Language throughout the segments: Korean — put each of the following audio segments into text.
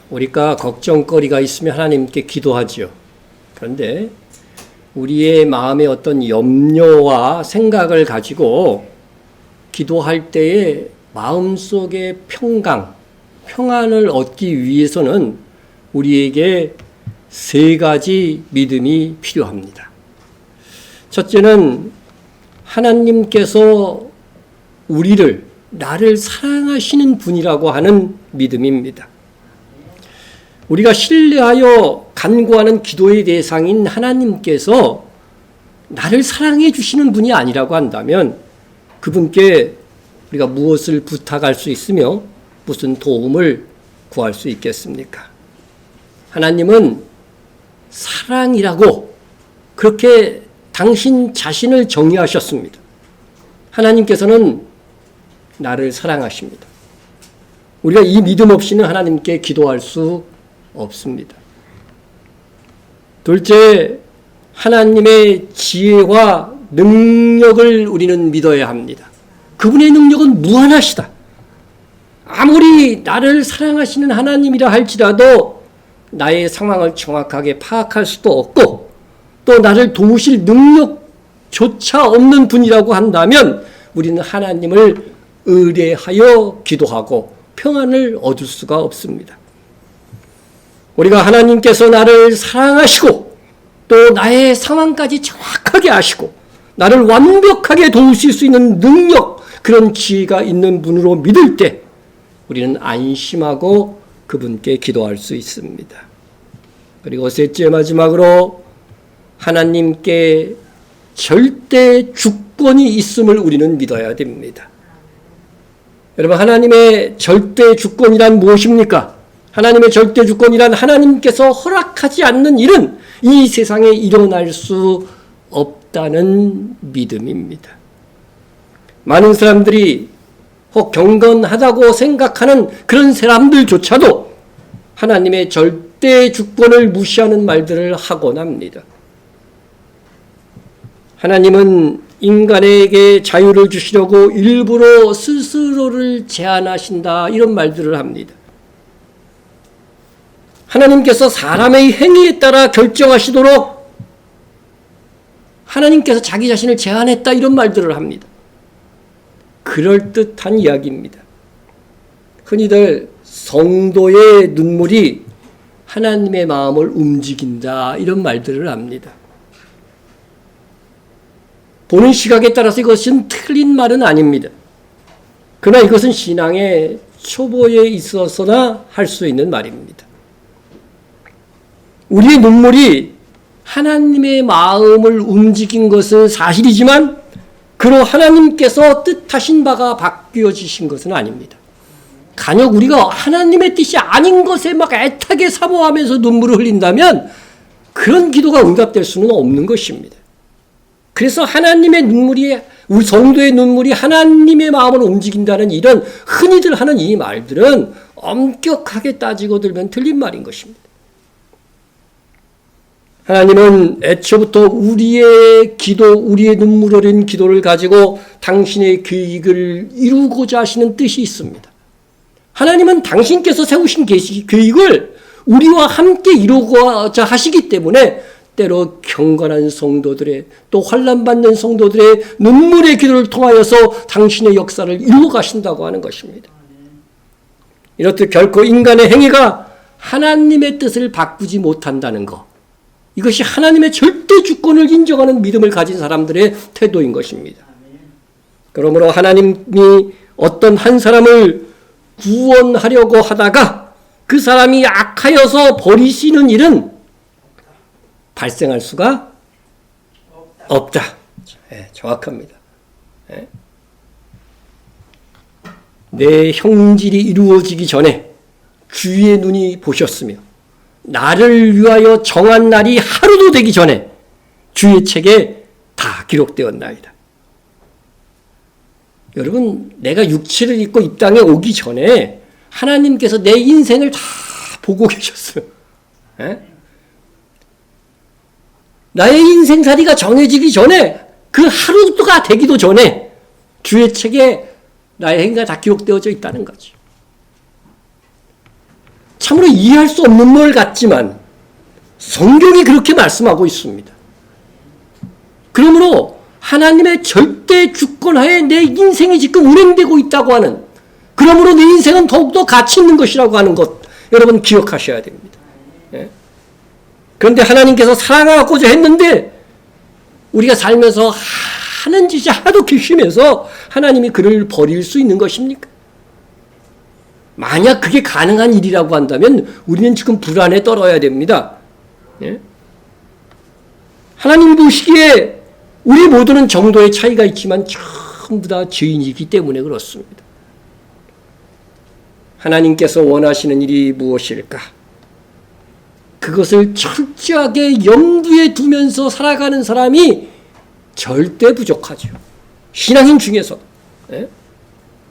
우리가 걱정거리가 있으면 하나님께 기도하지요. 그런데 우리의 마음에 어떤 염려와 생각을 가지고 기도할 때에 마음속의 평안을 얻기 위해서는 우리에게 세 가지 믿음이 필요합니다. 첫째는 하나님께서 나를 사랑하시는 분이라고 하는 믿음입니다. 우리가 신뢰하여 간구하는 기도의 대상인 하나님께서 나를 사랑해 주시는 분이 아니라고 한다면 그분께 우리가 무엇을 부탁할 수 있으며 무슨 도움을 구할 수 있겠습니까? 하나님은 사랑이라고 그렇게 당신 자신을 정의하셨습니다. 하나님께서는 나를 사랑하십니다. 우리가 이 믿음 없이는 하나님께 기도할 수 없습니다. 둘째, 하나님의 지혜와 능력을 우리는 믿어야 합니다. 그분의 능력은 무한하시다. 아무리 나를 사랑하시는 하나님이라 할지라도 나의 상황을 정확하게 파악할 수도 없고 또 나를 도우실 능력조차 없는 분이라고 한다면 우리는 하나님을 의뢰하여 기도하고 평안을 얻을 수가 없습니다. 우리가 하나님께서 나를 사랑하시고 또 나의 상황까지 정확하게 아시고 나를 완벽하게 도우실 수 있는 능력, 그런 지혜가 있는 분으로 믿을 때 우리는 안심하고 그분께 기도할 수 있습니다. 그리고 셋째, 마지막으로 하나님께 절대 주권이 있음을 우리는 믿어야 됩니다. 여러분, 하나님의 절대 주권이란 무엇입니까? 하나님의 절대 주권이란 하나님께서 허락하지 않는 일은 이 세상에 일어날 수 없다는 믿음입니다. 많은 사람들이 혹 경건하다고 생각하는 그런 사람들조차도 하나님의 절대 주권을 무시하는 말들을 하곤 합니다. 하나님은 인간에게 자유를 주시려고 일부러 스스로를 제한하신다, 이런 말들을 합니다. 하나님께서 사람의 행위에 따라 결정하시도록 하나님께서 자기 자신을 제한했다, 이런 말들을 합니다. 그럴듯한 이야기입니다. 흔히들 성도의 눈물이 하나님의 마음을 움직인다, 이런 말들을 합니다. 보는 시각에 따라서 이것은 틀린 말은 아닙니다. 그러나 이것은 신앙의 초보에 있어서나 할 수 있는 말입니다. 우리의 눈물이 하나님의 마음을 움직인 것은 사실이지만 그로 하나님께서 뜻하신 바가 바뀌어지신 것은 아닙니다. 간혹 우리가 하나님의 뜻이 아닌 것에 막 애타게 사모하면서 눈물을 흘린다면 그런 기도가 응답될 수는 없는 것입니다. 그래서 하나님의 눈물이, 우리 성도의 눈물이 하나님의 마음을 움직인다는 이런 흔히들 하는 이 말들은 엄격하게 따지고 들면 틀린 말인 것입니다. 하나님은 애초부터 우리의 기도, 우리의 눈물 어린 기도를 가지고 당신의 계획을 이루고자 하시는 뜻이 있습니다. 하나님은 당신께서 세우신 계획을 우리와 함께 이루고자 하시기 때문에 때로 경건한 성도들의, 또 환난받는 성도들의 눈물의 기도를 통하여서 당신의 역사를 이루어 가신다고 하는 것입니다. 이렇듯 결코 인간의 행위가 하나님의 뜻을 바꾸지 못한다는 것, 이것이 하나님의 절대 주권을 인정하는 믿음을 가진 사람들의 태도인 것입니다. 그러므로 하나님이 어떤 한 사람을 구원하려고 하다가 그 사람이 악하여서 버리시는 일은 발생할 수가 없다. 네, 정확합니다. 네. 내 형질이 이루어지기 전에 주의 눈이 보셨으며 나를 위하여 정한 날이 하루도 되기 전에 주의 책에 다 기록되었나이다. 여러분, 내가 육체를 입고 이 땅에 오기 전에 하나님께서 내 인생을 다 보고 계셨어요. 네? 나의 인생살이가 정해지기 전에, 그 하루가 되기도 전에 주의 책에 나의 행위가 다 기록되어져 있다는 거죠. 참으로 이해할 수 없는 말 같지만 성경이 그렇게 말씀하고 있습니다. 그러므로 하나님의 절대 주권하에 내 인생이 지금 운행되고 있다고 하는, 그러므로 내 인생은 더욱더 가치 있는 것이라고 하는 것, 여러분 기억하셔야 됩니다. 예? 그런데 하나님께서 사랑하고자 했는데 우리가 살면서 하는 짓이 하도 괘씸해서 하나님이 그를 버릴 수 있는 것입니까? 만약 그게 가능한 일이라고 한다면 우리는 지금 불안에 떨어야 됩니다. 예? 하나님이 보시기에 우리 모두는 정도의 차이가 있지만 전부 다 죄인이기 때문에 그렇습니다. 하나님께서 원하시는 일이 무엇일까? 그것을 철저하게 염두에 두면서 살아가는 사람이 절대 부족하죠. 신앙인 중에서. 예?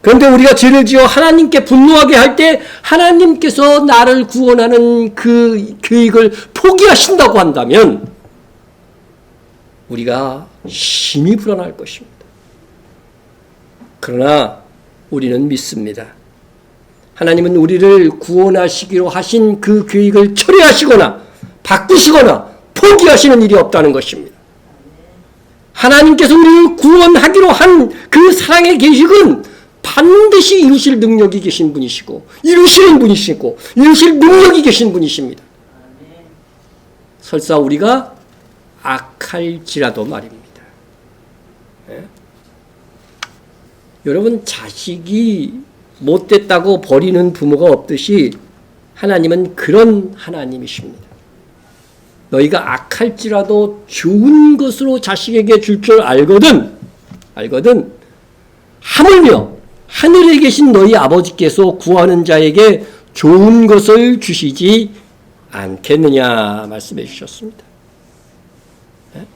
그런데 우리가 죄를 지어 하나님께 분노하게 할 때 하나님께서 나를 구원하는 그 계획을 포기하신다고 한다면 우리가 심히 불안할 것입니다. 그러나 우리는 믿습니다. 하나님은 우리를 구원하시기로 하신 그 계획을 철회하시거나 바꾸시거나 포기하시는 일이 없다는 것입니다. 하나님께서 우리를 구원하기로 한 그 사랑의 계획은 반드시 이루실 능력이 계신 분이시고 이루시는 분이시고 이루실 능력이 계신 분이십니다. 설사 우리가 악할지라도 말입니다. 예? 여러분, 자식이 못됐다고 버리는 부모가 없듯이 하나님은 그런 하나님이십니다. 너희가 악할지라도 좋은 것으로 자식에게 줄 줄 알거든 하물며 하늘에 계신 너희 아버지께서 구하는 자에게 좋은 것을 주시지 않겠느냐 말씀해 주셨습니다. 네?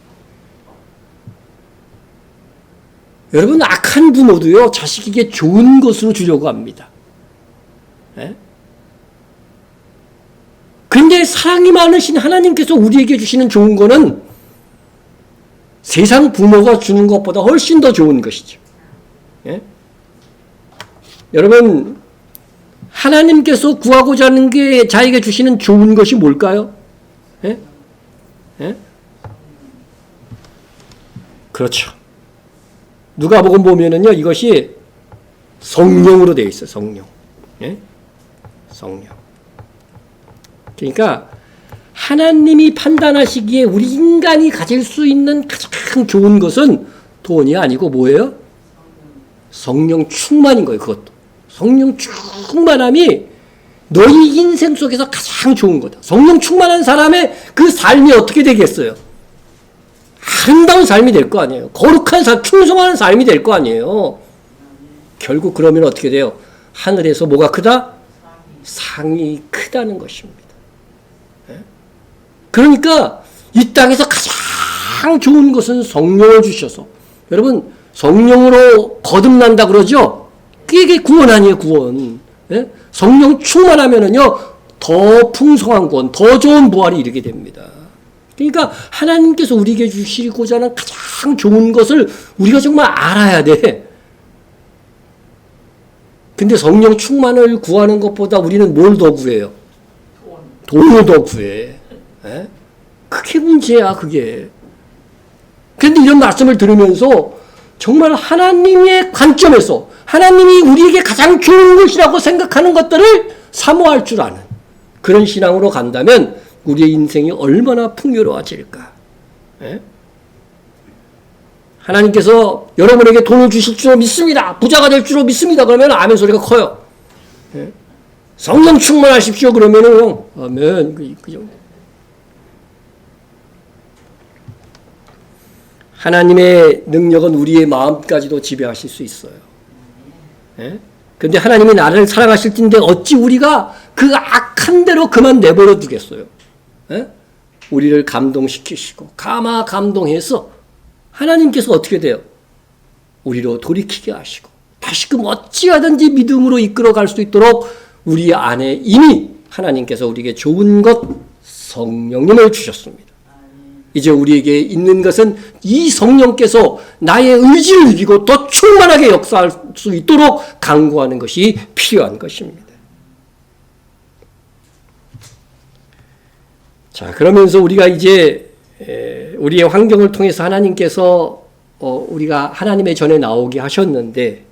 여러분, 악한 부모도요 자식에게 좋은 것으로 주려고 합니다. 네? 근데 사랑이 많으신 하나님께서 우리에게 주시는 좋은 거는 세상 부모가 주는 것보다 훨씬 더 좋은 것이죠. 예? 여러분, 하나님께서 구하고자 하는 게 자에게 주시는 좋은 것이 뭘까요? 예? 예? 그렇죠. 누가복음 보면은요, 이것이 성령으로 되어 있어요. 성령. 예? 성령. 그러니까 하나님이 판단하시기에 우리 인간이 가질 수 있는 가장 좋은 것은 돈이 아니고 뭐예요? 성령 충만인 거예요. 그것도. 성령 충만함이 너희 인생 속에서 가장 좋은 거다. 성령 충만한 사람의 그 삶이 어떻게 되겠어요? 아름다운 삶이 될 거 아니에요. 거룩한 삶, 충성하는 삶이 될 거 아니에요. 결국 그러면 어떻게 돼요? 하늘에서 뭐가 크다? 상이 크다는 것입니다. 그러니까 이 땅에서 가장 좋은 것은 성령을 주셔서, 여러분, 성령으로 거듭난다 그러죠? 그게 구원 아니에요, 구원. 예? 성령 충만하면은요, 더 풍성한 구원, 더 좋은 부활이 이르게 됩니다. 그러니까 하나님께서 우리에게 주시고자 하는 가장 좋은 것을 우리가 정말 알아야 돼. 근데 성령 충만을 구하는 것보다 우리는 뭘 더 구해요? 돈을 더 구해. 예? 그게 문제야, 그게. 그런데 이런 말씀을 들으면서 정말 하나님의 관점에서 하나님이 우리에게 가장 좋은 것이라고 생각하는 것들을 사모할 줄 아는 그런 신앙으로 간다면 우리의 인생이 얼마나 풍요로워질까. 예? 하나님께서 여러분에게 돈을 주실 줄로 믿습니다. 부자가 될 줄로 믿습니다. 그러면 아멘 소리가 커요. 예? 성령 충만하십시오. 그러면은 아멘. 그 정도. 하나님의 능력은 우리의 마음까지도 지배하실 수 있어요. 그런데 하나님이 나를 사랑하실 텐데 어찌 우리가 그 악한 대로 그만 내버려 두겠어요. 예? 우리를 감동시키시고 감동해서 하나님께서 어떻게 돼요? 우리로 돌이키게 하시고 다시금 어찌하든지 믿음으로 이끌어갈 수 있도록 우리 안에 이미 하나님께서 우리에게 좋은 것 성령님을 주셨습니다. 이제 우리에게 있는 것은 이 성령께서 나의 의지를 이기고 더 충만하게 역사할 수 있도록 강구하는 것이 필요한 것입니다. 자, 그러면서 우리가 이제 우리의 환경을 통해서 하나님께서 우리가 하나님의 전에 나오게 하셨는데,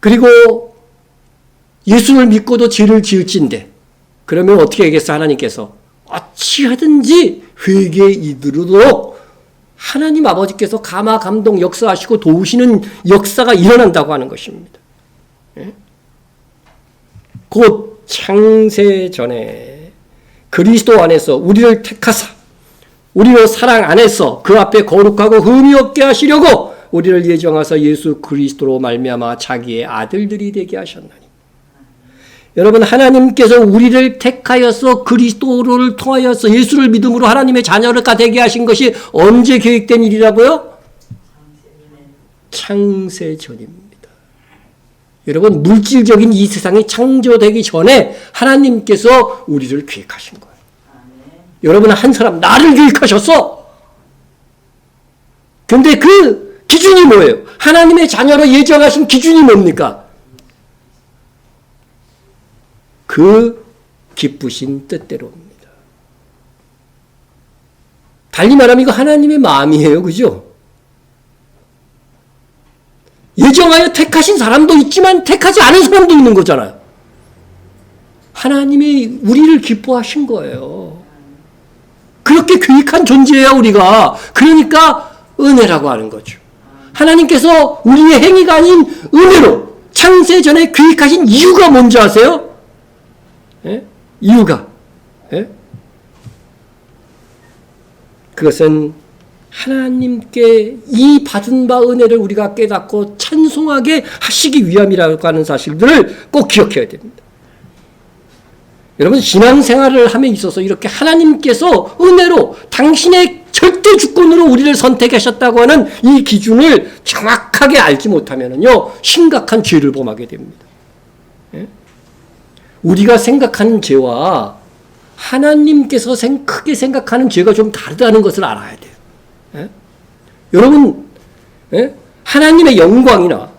그리고 예수를 믿고도 죄를 지을진데, 그러면 어떻게 하겠어? 하나님께서 어찌하든지 회개에 이르도록 하나님 아버지께서 감화 감동 역사하시고 도우시는 역사가 일어난다고 하는 것입니다. 곧 창세 전에 그리스도 안에서 우리를 택하사 우리로 사랑 안에서 그 앞에 거룩하고 흠이 없게 하시려고 우리를 예정하사 예수 그리스도로 말미암아 자기의 아들들이 되게 하셨나니. 여러분, 하나님께서 우리를 택하여서 그리스도를 통하여서 예수를 믿음으로 하나님의 자녀가 되게 하신 것이 언제 계획된 일이라고요? 창세 전입니다. 여러분, 물질적인 이 세상이 창조되기 전에 하나님께서 우리를 계획하신 거예요. 여러분, 한 사람 나를 계획하셨어. 그런데 그 기준이 뭐예요? 하나님의 자녀로 예정하신 기준이 뭡니까? 그 기쁘신 뜻대로입니다. 달리 말하면 이거 하나님의 마음이에요. 그죠? 예정하여 택하신 사람도 있지만 택하지 않은 사람도 있는 거잖아요. 하나님이 우리를 기뻐하신 거예요. 그렇게 계획한 존재야 우리가. 그러니까 은혜라고 하는 거죠. 하나님께서 우리의 행위가 아닌 은혜로 창세전에 계획하신 이유가 뭔지 아세요? 이유가 그것은 하나님께 이 받은 바 은혜를 우리가 깨닫고 찬송하게 하시기 위함이라고 하는 사실들을 꼭 기억해야 됩니다. 여러분, 신앙생활을 함에 있어서 이렇게 하나님께서 은혜로 당신의 절대 주권으로 우리를 선택하셨다고 하는 이 기준을 정확하게 알지 못하면요, 심각한 죄를 범하게 됩니다. 우리가 생각하는 죄와 하나님께서 크게 생각하는 죄가 좀 다르다는 것을 알아야 돼요. 여러분, 하나님의 영광이나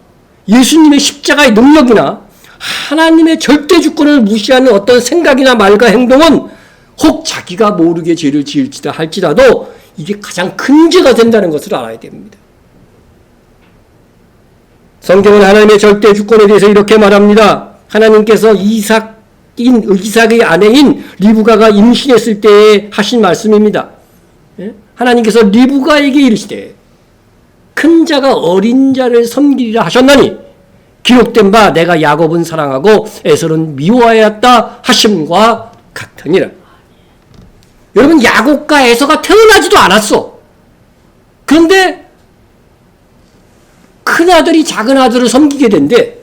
예수님의 십자가의 능력이나 하나님의 절대 주권을 무시하는 어떤 생각이나 말과 행동은 혹 자기가 모르게 죄를 지을지다 할지라도 이게 가장 큰 죄가 된다는 것을 알아야 됩니다. 성경은 하나님의 절대 주권에 대해서 이렇게 말합니다. 하나님께서 이삭의 아내인 리브가가 임신했을 때에 하신 말씀입니다. 하나님께서 리브가에게 이르시되 큰 자가 어린 자를 섬기리라 하셨나니 기록된 바 내가 야곱은 사랑하고 에서는 미워하였다 하심과 같으니라. 여러분, 야곱과 에서가 태어나지도 않았어. 그런데 큰아들이 작은아들을 섬기게 된대.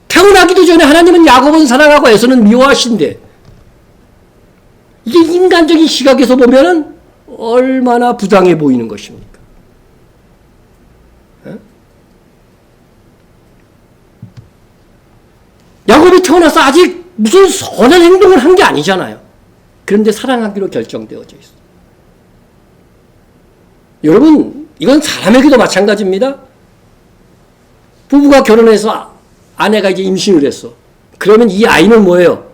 태어나기도 전에 하나님은 야곱은 사랑하고 에서는 미워하신대. 이게 인간적인 시각에서 보면은 얼마나 부당해 보이는 것입니까? 야곱이 태어나서 아직 무슨 선한 행동을 한 게 아니잖아요. 그런데 사랑하기로 결정되어져 있어. 여러분, 이건 사람에게도 마찬가지입니다. 부부가 결혼해서 아내가 이제 임신을 했어. 그러면 이 아이는 뭐예요?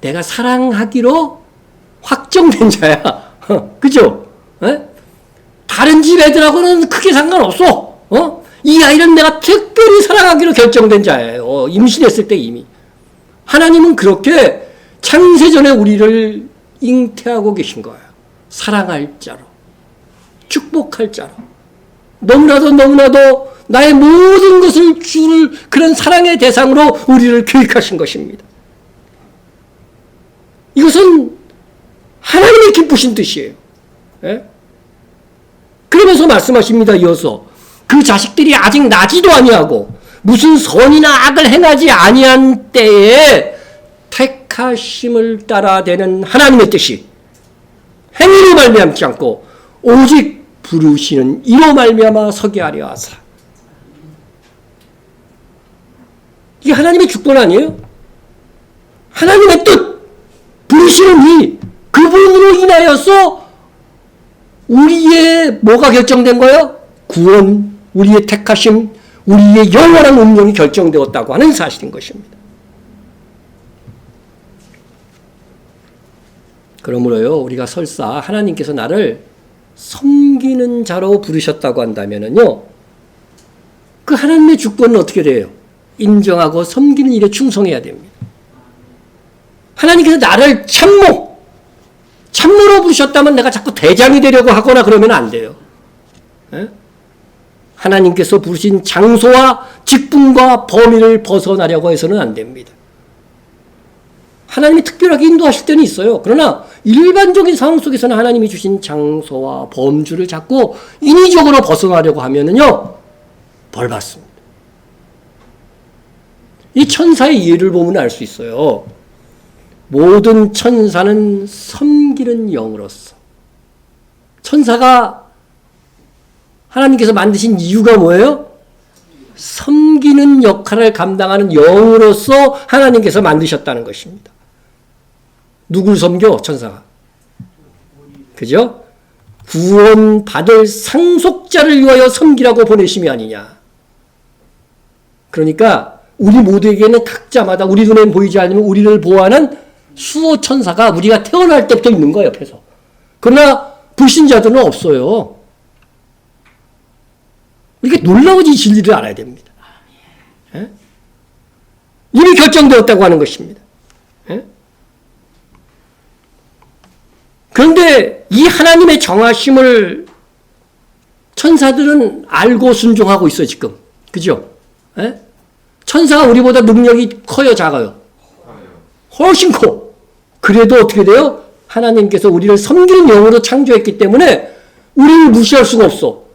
내가 사랑하기로 확정된 자야. 그죠? 다른 집 애들하고는 크게 상관없어. 이 아이는 내가 특별히 사랑하기로 결정된 자예요. 임신했을 때 이미. 하나님은 그렇게 창세전에 우리를 잉태하고 계신 거예요. 사랑할 자로. 축복할 자로. 너무나도 나의 모든 것을 줄 그런 사랑의 대상으로 우리를 계획하신 것입니다. 이것은 하나님의 기쁘신 뜻이에요. 그러면서 말씀하십니다. 이어서 그 자식들이 아직 나지도 아니하고 무슨 선이나 악을 행하지 아니한 때에 택하심을 따라 되는 하나님의 뜻이 행위로 말미암지 않고 오직 부르시는 이로 말미암아 서게 하려 하사. 이게 하나님의 주권 아니에요? 하나님의 뜻, 부르시는 이 그분으로 인하여서 우리의 뭐가 결정된 거예요? 구원, 우리의 택하심, 우리의 영원한 운명이 결정되었다고 하는 사실인 것입니다. 그러므로요, 우리가 설사 하나님께서 나를 섬기는 자로 부르셨다고 한다면은요, 그 하나님의 주권은 어떻게 돼요? 인정하고 섬기는 일에 충성해야 됩니다. 하나님께서 나를 참모로 부르셨다면 내가 자꾸 대장이 되려고 하거나 그러면 안 돼요. 에? 하나님께서 부르신 장소와 직분과 범위를 벗어나려고 해서는 안 됩니다. 하나님이 특별하게 인도하실 때는 있어요. 그러나 일반적인 상황 속에서는 하나님이 주신 장소와 범주를 자꾸 인위적으로 벗어나려고 하면은요, 벌 받습니다. 이 천사의 예를 보면 알 수 있어요. 모든 천사는 섬기는 영으로서. 천사가 하나님께서 만드신 이유가 뭐예요? 섬기는 역할을 감당하는 영으로서 하나님께서 만드셨다는 것입니다. 누굴 섬겨? 천사가. 그죠? 구원받을 상속자를 위하여 섬기라고 보내심이 아니냐. 그러니까 우리 모두에게는 각자마다 우리 눈에 보이지 않으면 우리를 보호하는 수호 천사가 우리가 태어날 때부터 있는 거예요, 옆에서. 그러나 불신자들은 없어요. 이렇게 놀라운 이 진리를 알아야 됩니다. 예? 이미 결정되었다고 하는 것입니다. 예? 그런데 이 하나님의 정하심을 천사들은 알고 순종하고 있어요, 지금. 그죠? 예? 천사가 우리보다 능력이 커요, 작아요? 훨씬 커. 그래도 어떻게 돼요? 하나님께서 우리를 섬기는 영으로 창조했기 때문에 우리를 무시할 수가 없어.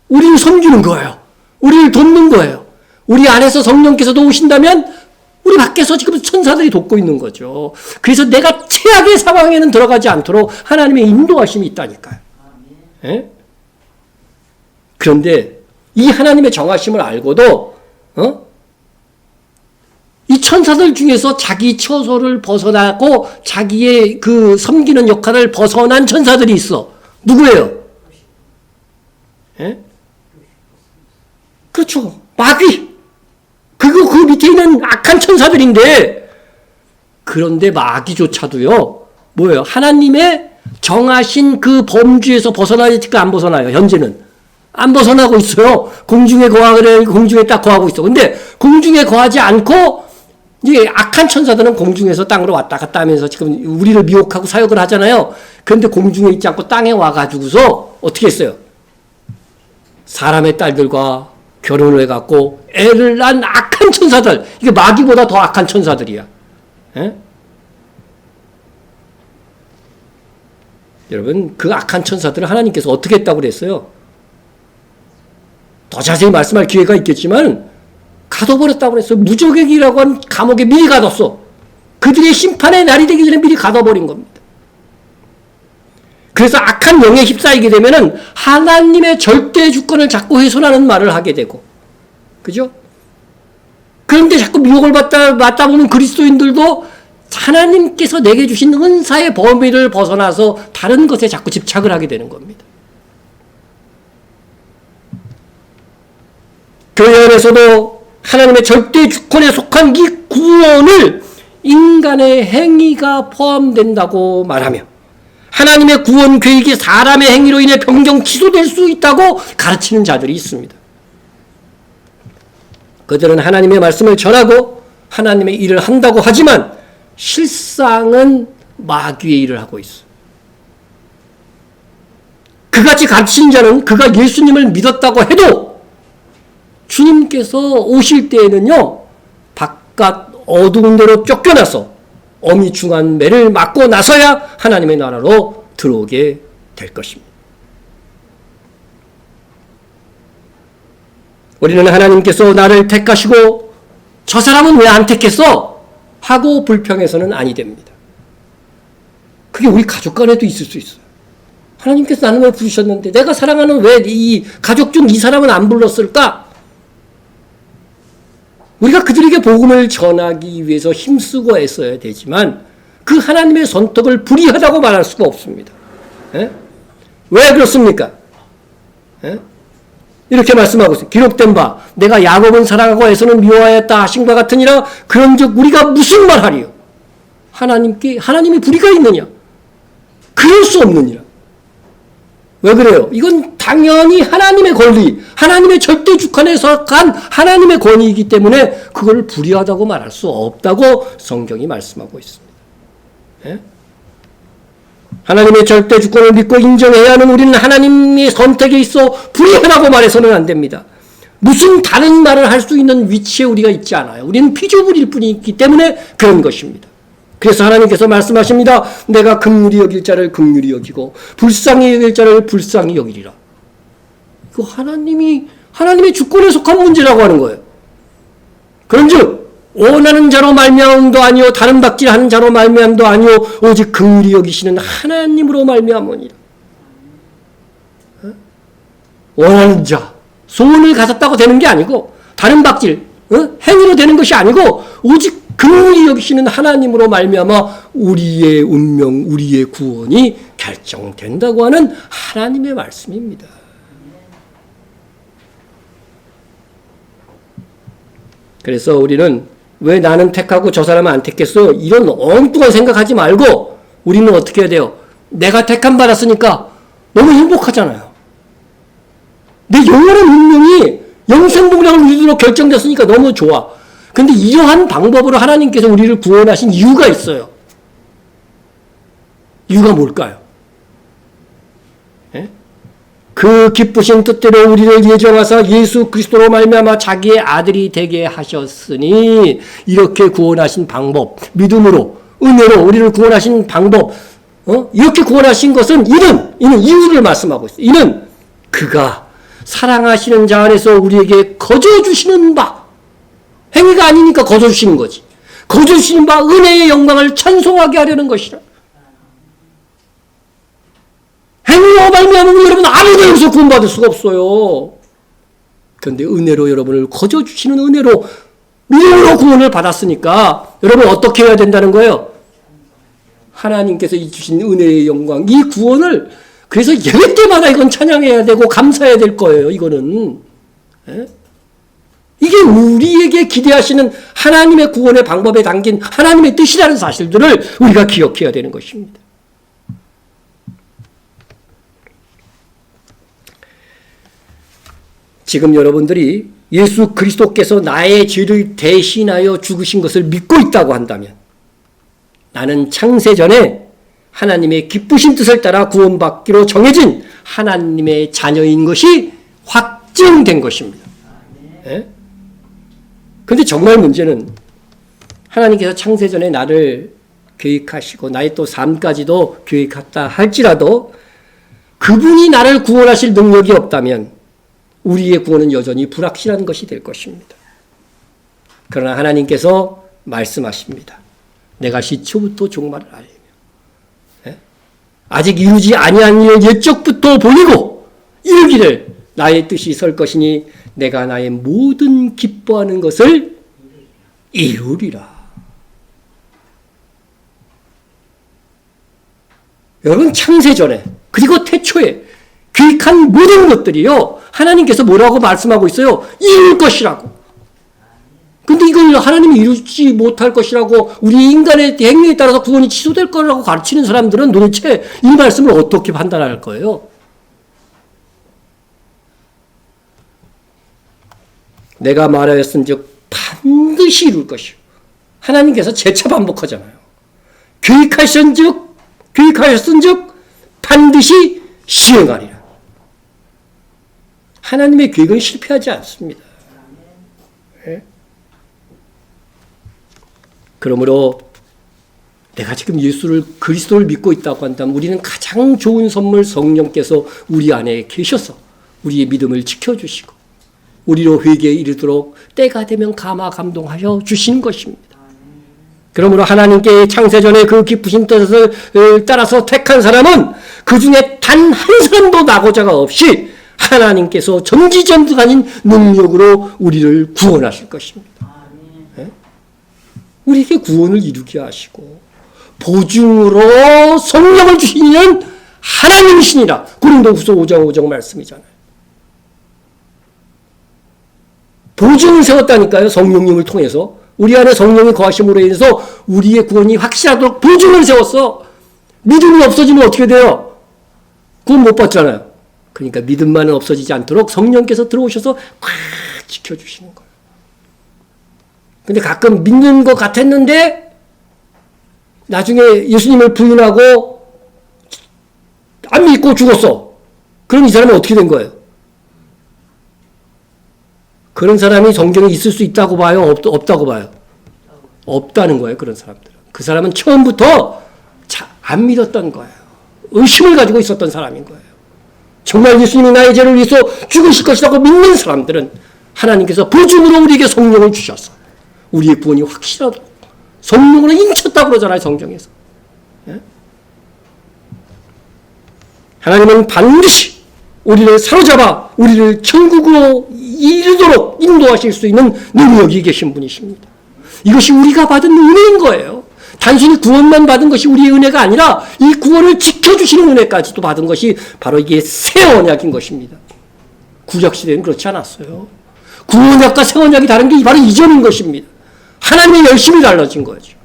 우리를 섬기는 거예요. 우리를 돕는 거예요. 우리 안에서 성령께서도 오신다면 우리 밖에서 지금 천사들이 돕고 있는 거죠. 그래서 내가 최악의 상황에는 들어가지 않도록 하나님의 인도하심이 있다니까요. 예? 그런데 이 하나님의 정하심을 알고도 이 천사들 중에서 자기 처소를 벗어나고 자기의 그 섬기는 역할을 벗어난 천사들이 있어. 누구예요? 예? 그렇죠. 마귀. 그리고 그 밑에 있는 악한 천사들인데, 그런데 마귀조차도요, 뭐예요? 하나님의 정하신 그 범주에서 벗어나지가 안 벗어나요, 현재는. 안 벗어나고 있어요. 공중에 딱 거하고 있어. 근데 공중에 거하지 않고, 이제 악한 천사들은 공중에서 땅으로 왔다 갔다 하면서 지금 우리를 미혹하고 사역을 하잖아요. 그런데 공중에 있지 않고 땅에 와가지고서 어떻게 했어요? 사람의 딸들과 결혼을 해갖고 애를 낳은 악한 천사들. 이게 마귀보다 더 악한 천사들이야. 에? 여러분, 그 악한 천사들을 하나님께서 어떻게 했다고 그랬어요? 더 자세히 말씀할 기회가 있겠지만 가둬버렸다고 그랬어요. 무적액이라고 한 감옥에 미리 가뒀어. 그들의 심판의 날이 되기 전에 미리 가둬버린 겁니다. 그래서 악한 영에 휩싸이게 되면은 하나님의 절대 주권을 자꾸 훼손하는 말을 하게 되고, 그죠? 그런데 자꾸 미혹을 받다 보면 그리스도인들도 하나님께서 내게 주신 은사의 범위를 벗어나서 다른 것에 자꾸 집착을 하게 되는 겁니다. 교회 안에서도 하나님의 절대 주권에 속한 이 구원을 인간의 행위가 포함된다고 말하며 하나님의 구원 계획이 사람의 행위로 인해 변경 취소될 수 있다고 가르치는 자들이 있습니다. 그들은 하나님의 말씀을 전하고 하나님의 일을 한다고 하지만 실상은 마귀의 일을 하고 있어요. 그같이 가르치는 자는 그가 예수님을 믿었다고 해도 주님께서 오실 때에는요, 바깥 어두운 데로 쫓겨나서 어미중한 매를 맞고 나서야 하나님의 나라로 들어오게 될 것입니다. 우리는 하나님께서 나를 택하시고 저 사람은 왜 안 택했어? 하고 불평해서는 아니 됩니다. 그게 우리 가족 간에도 있을 수 있어요. 하나님께서 나는 왜 부르셨는데 내가 사랑하는 왜 이 가족 중 이 사람은 안 불렀을까? 우리가 그들에게 복음을 전하기 위해서 힘쓰고 애써야 되지만 그 하나님의 선택을 불의하다고 말할 수가 없습니다. 에? 왜 그렇습니까? 에? 이렇게 말씀하고 있어요. 기록된 바 내가 야곱은 사랑하고 에서는 미워하였다 하신 바 같으니라. 그런즉 우리가 무슨 말하리요? 하나님이 불의가 있느냐? 그럴 수 없느니라. 왜 그래요? 이건 당연히 하나님의 권리, 하나님의 절대 주권에 속한 하나님의 권위이기 때문에 그걸 불의하다고 말할 수 없다고 성경이 말씀하고 있습니다. 예? 하나님의 절대 주권을 믿고 인정해야 하는 우리는 하나님의 선택에 있어 불의하다고 말해서는 안 됩니다. 무슨 다른 말을 할 수 있는 위치에 우리가 있지 않아요. 우리는 피조물일 뿐이기 때문에 그런 것입니다. 그래서 하나님께서 말씀하십니다. 내가 긍휼히 여길 자를 긍휼히 여기고 불쌍히 여길 자를 불쌍히 여기리라. 이거 하나님의 주권에 속한 문제라고 하는 거예요. 그런즉 원하는 자로 말미암음도 아니요 다른 박질하는 자로 말미암음도 아니요 오직 긍휼히 여기시는 하나님으로 말미암으니라. 원하는 자, 소원을 가졌다고 되는 게 아니고 다른 박질, 행위로 되는 것이 아니고 오직 긍휼히 여기시는 하나님으로 말미암아 우리의 운명, 우리의 구원이 결정된다고 하는 하나님의 말씀입니다. 그래서 우리는 왜 나는 택하고 저 사람은 안 택했어? 이런 엉뚱한 생각하지 말고 우리는 어떻게 해야 돼요? 내가 택함 받았으니까 너무 행복하잖아요. 내 영원한 운명이 영생복락을 누리도록 결정됐으니까 너무 좋아. 근데 이러한 방법으로 하나님께서 우리를 구원하신 이유가 있어요. 이유가 뭘까요? 예? 그 기쁘신 뜻대로 우리를 예정하사 예수 그리스도로 말미암아 자기의 아들이 되게 하셨으니 이렇게 구원하신 방법, 믿음으로 은혜로 우리를 구원하신 방법, 이렇게 구원하신 것은 이는 이유를 말씀하고 있어요. 이는 그가 사랑하시는 자 안에서 우리에게 거저 주시는 바, 행위가 아니니까 거저 주시는 거지. 거저 주시는 바 은혜의 영광을 찬송하게 하려는 것이라. 행위로 말미암으면 여러분 아무도 여기서 구원받을 수가 없어요. 그런데 은혜로 여러분을 거저 주시는 은혜로 믿음으로 구원을 받았으니까 여러분 어떻게 해야 된다는 거예요? 하나님께서 주신 은혜의 영광, 이 구원을 그래서 예배 때마다 이건 찬양해야 되고 감사해야 될 거예요. 이거는. 예? 이게 우리에게 기대하시는 하나님의 구원의 방법에 담긴 하나님의 뜻이라는 사실들을 우리가 기억해야 되는 것입니다. 지금 여러분들이 예수 그리스도께서 나의 죄를 대신하여 죽으신 것을 믿고 있다고 한다면 나는 창세전에 하나님의 기쁘신 뜻을 따라 구원받기로 정해진 하나님의 자녀인 것이 확증된 것입니다. 그런데 정말 문제는 하나님께서 창세전에 나를 계획하시고 나의 또 삶까지도 계획했다 할지라도 그분이 나를 구원하실 능력이 없다면 우리의 구원은 여전히 불확실한 것이 될 것입니다. 그러나 하나님께서 말씀하십니다. 내가 시초부터 종말을 알리며 아직 이루지 아니한 일을 옛적부터 보이고 이루기를 나의 뜻이 설 것이니 내가 나의 모든 기뻐하는 것을 이루리라. 여러분 창세전에 그리고 태초에 계획한 모든 것들이요 하나님께서 뭐라고 말씀하고 있어요? 이룰 것이라고. 근데 이걸 하나님이 이루지 못할 것이라고 우리 인간의 행위에 따라서 구원이 취소될 거라고 가르치는 사람들은 도대체 이 말씀을 어떻게 판단할 거예요? 내가 말하였은즉 반드시 이룰 것이요. 하나님께서 재차 반복하잖아요. 계획하셨은즉 반드시 시행하리라. 하나님의 계획은 실패하지 않습니다. 네? 그러므로 내가 지금 예수를 그리스도를 믿고 있다고 한다면 우리는 가장 좋은 선물 성령께서 우리 안에 계셔서 우리의 믿음을 지켜주시고 우리로 회개에 이르도록 때가 되면 감화 감동하여 주시는 것입니다. 그러므로 하나님께 창세전에 그 기쁘신 뜻을 따라서 택한 사람은 그 중에 단 한 사람도 낙오자가 없이 하나님께서 전지전능하신 능력으로 우리를 구원하실 것입니다. 네? 우리에게 구원을 이루게 하시고 보증으로 성령을 주시는 하나님이시니라. 고린도후서 5장 5절 말씀이잖아요. 보증을 세웠다니까요. 성령님을 통해서. 우리 안에 성령이 거하심으로 인해서 우리의 구원이 확실하도록 보증을 세웠어. 믿음이 없어지면 어떻게 돼요? 구원 못 받잖아요. 그러니까 믿음만은 없어지지 않도록 성령께서 들어오셔서 꽉 지켜주시는 거예요. 근데 가끔 믿는 것 같았는데 나중에 예수님을 부인하고 안 믿고 죽었어. 그럼 이 사람은 어떻게 된 거예요? 그런 사람이 성경에 있을 수 있다고 봐요? 없다고 봐요? 없다는 거예요. 그런 사람들은. 그 사람은 처음부터 안 믿었던 거예요. 의심을 가지고 있었던 사람인 거예요. 정말 예수님이 나의 죄를 위해서 죽으실 것이라고 믿는 사람들은 하나님께서 보증으로 우리에게 성령을 주셔서 우리의 구원이 확실하도록 성령으로 인쳤다고 그러잖아요. 성경에서. 예? 하나님은 반드시 우리를 사로잡아 우리를 천국으로 이르도록 인도하실 수 있는 능력이 계신 분이십니다. 이것이 우리가 받은 은혜인 거예요. 단순히 구원만 받은 것이 우리의 은혜가 아니라 이 구원을 지켜주시는 은혜까지도 받은 것이 바로 이게 새 언약인 것입니다. 구약시대는 그렇지 않았어요. 구원약과 새 언약이 다른 게 바로 이전인 것입니다. 하나님의 열심이 달라진 거죠.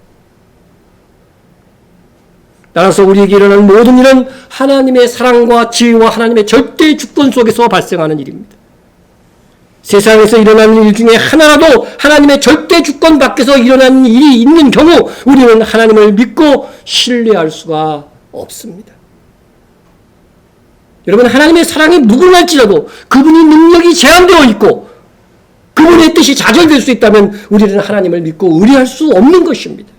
따라서 우리에게 일어나는 모든 일은 하나님의 사랑과 지혜와 하나님의 절대 주권 속에서 발생하는 일입니다. 세상에서 일어나는 일 중에 하나라도 하나님의 절대 주권 밖에서 일어나는 일이 있는 경우 우리는 하나님을 믿고 신뢰할 수가 없습니다. 여러분, 하나님의 사랑이 무궁할지라도 그분이 능력이 제한되어 있고 그분의 뜻이 좌절될 수 있다면 우리는 하나님을 믿고 의뢰할 수 없는 것입니다.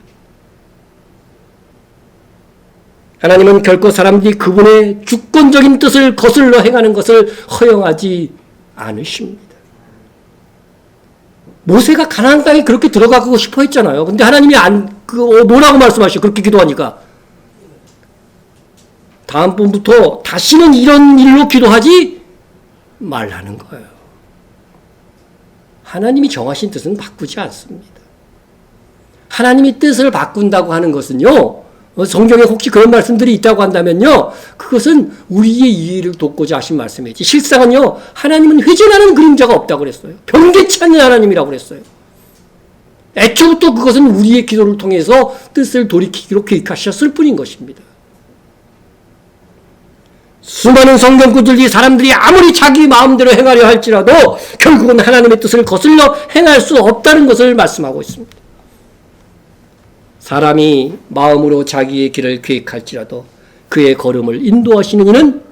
하나님은 결코 사람들이 그분의 주권적인 뜻을 거슬러 행하는 것을 허용하지 않으십니다. 모세가 가나안 땅에 그렇게 들어가고 싶어 했잖아요. 근데 하나님이 뭐라고 말씀하셔? 그렇게 기도하니까. 다음번부터 다시는 이런 일로 기도하지 말라는 거예요. 하나님이 정하신 뜻은 바꾸지 않습니다. 하나님이 뜻을 바꾼다고 하는 것은요, 성경에 혹시 그런 말씀들이 있다고 한다면요, 그것은 우리의 이해를 돕고자 하신 말씀이지. 실상은요, 하나님은 회전하는 그림자가 없다고 그랬어요. 변개치 않는 하나님이라고 그랬어요. 애초부터 그것은 우리의 기도를 통해서 뜻을 돌이키기로 계획하셨을 뿐인 것입니다. 수많은 성경구들이 사람들이 아무리 자기 마음대로 행하려 할지라도 결국은 하나님의 뜻을 거슬러 행할 수 없다는 것을 말씀하고 있습니다. 사람이 마음으로 자기의 길을 계획할지라도 그의 걸음을 인도하시는 이는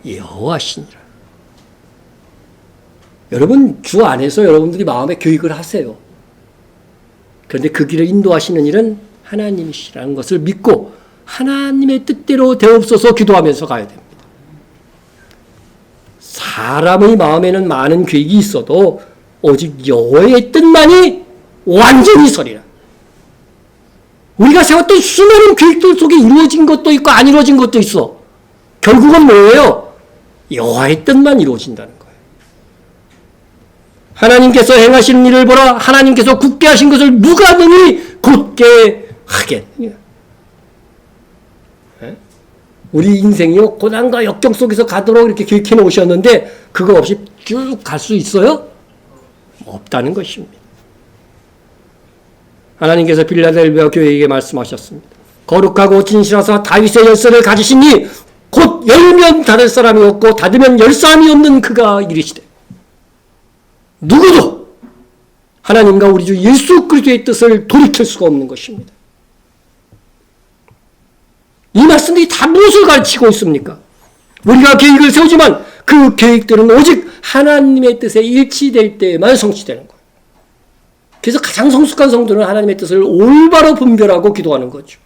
여호와시니라. 여러분, 주 안에서 여러분들이 마음의 계획을 하세요. 그런데 그 길을 인도하시는 일은 하나님이시라는 것을 믿고 하나님의 뜻대로 되옵소서 기도하면서 가야 됩니다. 사람의 마음에는 많은 계획이 있어도 오직 여호와의 뜻만이 완전히 서리라. 우리가 세웠던 수많은 계획들 속에 이루어진 것도 있고 안 이루어진 것도 있어. 결국은 뭐예요? 여호와의 뜻만 이루어진다는 거예요. 하나님께서 행하시는 일을 보라. 하나님께서 굳게 하신 것을 누가 능히 굳게 하겠느냐. 우리 인생이요, 고난과 역경 속에서 가도록 이렇게 계획해 놓으셨는데 그거 없이 쭉 갈 수 있어요? 없다는 것입니다. 하나님께서 빌라델비아 교회에게 말씀하셨습니다. 거룩하고 진실하사 다윗의 열쇠를 가지시니 곧 열면 닫을 사람이 없고 닫으면 열 사람이 없는 그가 이르시되 누구도 하나님과 우리 주 예수 그리스도의 뜻을 돌이킬 수가 없는 것입니다. 이 말씀들이 다 무엇을 가르치고 있습니까? 우리가 계획을 세우지만 그 계획들은 오직 하나님의 뜻에 일치될 때에만 성취되는 거예요. 그래서 가장 성숙한 성도는 하나님의 뜻을 올바로 분별하고 기도하는 거죠.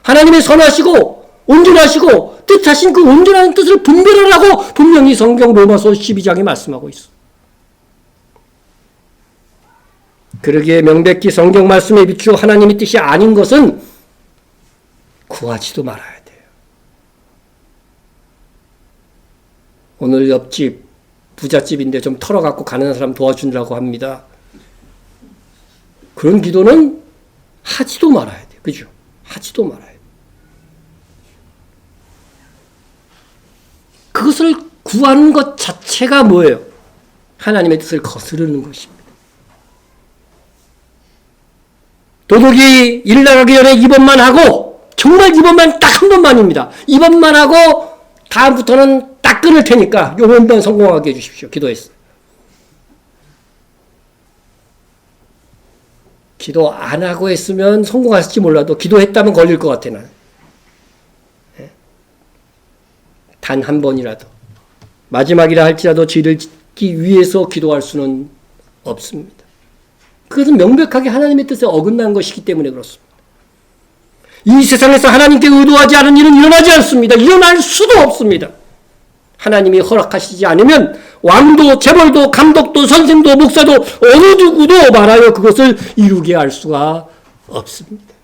하나님의 선하시고 온전하시고 뜻하신 그 온전한 뜻을 분별하라고 분명히 성경 로마서 12장에 말씀하고 있어. 그러기에 명백히 성경 말씀에 비추어 하나님의 뜻이 아닌 것은 구하지도 말아야 돼요. 오늘 옆집 부잣집인데 좀 털어갖고 가는 사람 도와주느라고 합니다. 그런 기도는 하지도 말아야 돼요. 그죠? 하지도 말아야 돼요. 그것을 구하는 것 자체가 뭐예요? 하나님의 뜻을 거스르는 것입니다. 도둑이 일 나가기 전에 2번만 하고 정말 이번만 딱 한 번만입니다. 이번만 하고 다음부터는 딱 끊을 테니까 요번만 성공하게 해주십시오. 기도했어요. 기도 안 하고 했으면 성공했을지 몰라도 기도했다면 걸릴 것 같아, 나는. 단 한 번이라도. 마지막이라 할지라도 죄를 짓기 위해서 기도할 수는 없습니다. 그것은 명백하게 하나님의 뜻에 어긋난 것이기 때문에 그렇습니다. 이 세상에서 하나님께 의도하지 않은 일은 일어나지 않습니다. 일어날 수도 없습니다. 하나님이 허락하시지 않으면 왕도 재벌도 감독도 선생도 목사도 어느 누구도 말하여 그것을 이루게 할 수가 없습니다.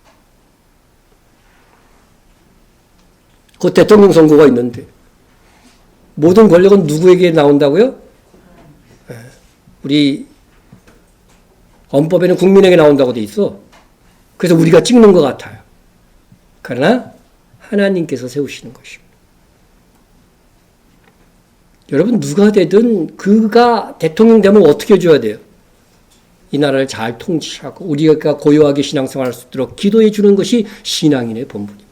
그 대통령 선거가 있는데 모든 권력은 누구에게 나온다고요? 우리 헌법에는 국민에게 나온다고 돼 있어. 그래서 우리가 찍는 것 같아요. 그러나 하나님께서 세우시는 것입니다. 여러분 누가 되든 그가 대통령 되면 어떻게 해줘야 돼요? 이 나라를 잘 통치하고 우리가 고요하게 신앙생활할 수 있도록 기도해 주는 것이 신앙인의 본분입니다.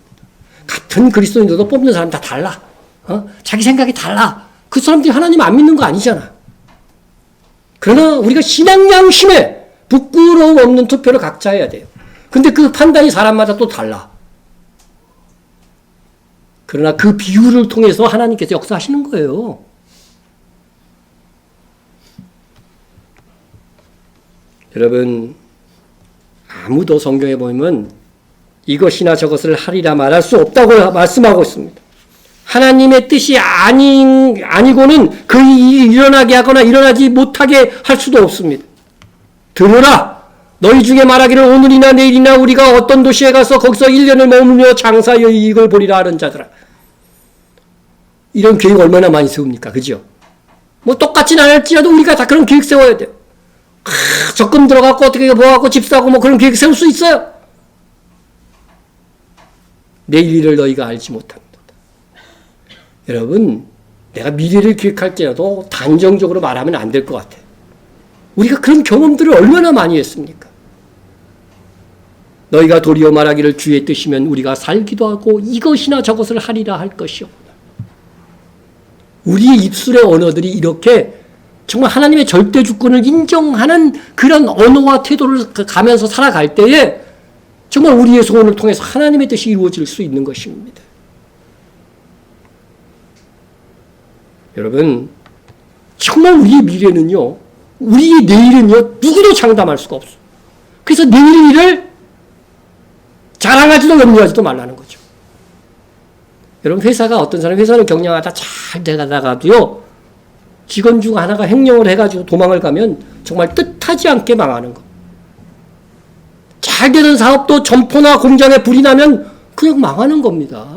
같은 그리스도인들도 뽑는 사람 다 달라. 자기 생각이 달라. 그 사람들이 하나님 안 믿는 거 아니잖아. 그러나 우리가 신앙 양심에 부끄러움 없는 투표를 각자 해야 돼요. 근데 그 판단이 사람마다 또 달라. 그러나 그 비율을 통해서 하나님께서 역사하시는 거예요. 여러분, 아무도 성경에 보면 이것이나 저것을 하리라 말할 수 없다고 말씀하고 있습니다. 하나님의 뜻이 아니고는 그 일이 일어나게 하거나 일어나지 못하게 할 수도 없습니다. 들으라! 너희 중에 말하기를 오늘이나 내일이나 우리가 어떤 도시에 가서 거기서 1년을 머물며 장사의 이익을 보리라 하는 자들아. 이런 계획 얼마나 많이 세웁니까? 그죠? 뭐 똑같진 않을지라도 우리가 다 그런 계획 세워야 돼요. 적금 들어갖고 어떻게 모아갖고 집 사고 뭐 그런 계획 세울 수 있어요. 내일 일을 너희가 알지 못합니다. 여러분, 내가 미래를 기획할지라도 단정적으로 말하면 안 될 것 같아요. 우리가 그런 경험들을 얼마나 많이 했습니까? 너희가 도리어 말하기를 주의 뜻이면 우리가 살기도 하고 이것이나 저것을 하리라 할 것이옵니다. 우리의 입술의 언어들이 이렇게 정말 하나님의 절대 주권을 인정하는 그런 언어와 태도를 가면서 살아갈 때에 정말 우리의 소원을 통해서 하나님의 뜻이 이루어질 수 있는 것입니다. 여러분, 정말 우리의 미래는요, 우리의 내일은요, 누구도 장담할 수가 없어요. 그래서 내일 일을 자랑하지도 염려하지도 말라는 거죠. 여러분, 어떤 사람 회사를 경영하다 잘 돼가다가도요, 직원 중 하나가 횡령을 해가지고 도망을 가면 정말 뜻하지 않게 망하는 거. 잘 되는 사업도 점포나 공장에 불이 나면 그냥 망하는 겁니다.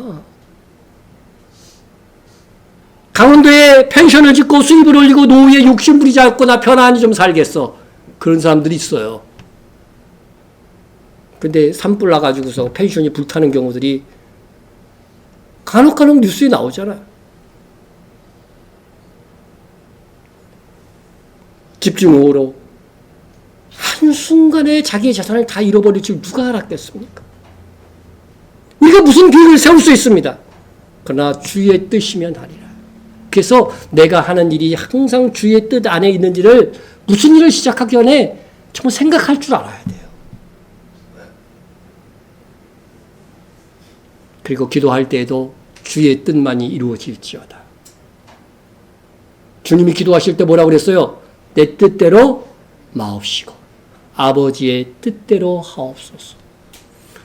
강원도에 펜션을 짓고 수입을 올리고 노후에 욕심 부리지 않고 나 편안히 좀 살겠어. 그런 사람들이 있어요. 근데 산불 나가지고서 펜션이 불타는 경우들이 간혹 뉴스에 나오잖아요. 집중호우로 한순간에 자기의 재산을 다 잃어버릴 줄 누가 알았겠습니까? 우리가 무슨 계획을 세울 수 있습니다. 그러나 주의 뜻이면 하리라. 그래서 내가 하는 일이 항상 주의 뜻 안에 있는지를 무슨 일을 시작하기 전에 정말 생각할 줄 알아야 돼요. 그리고 기도할 때에도 주의 뜻만이 이루어질지어다. 주님이 기도하실 때 뭐라고 그랬어요? 내 뜻대로 마옵시고 아버지의 뜻대로 하옵소서.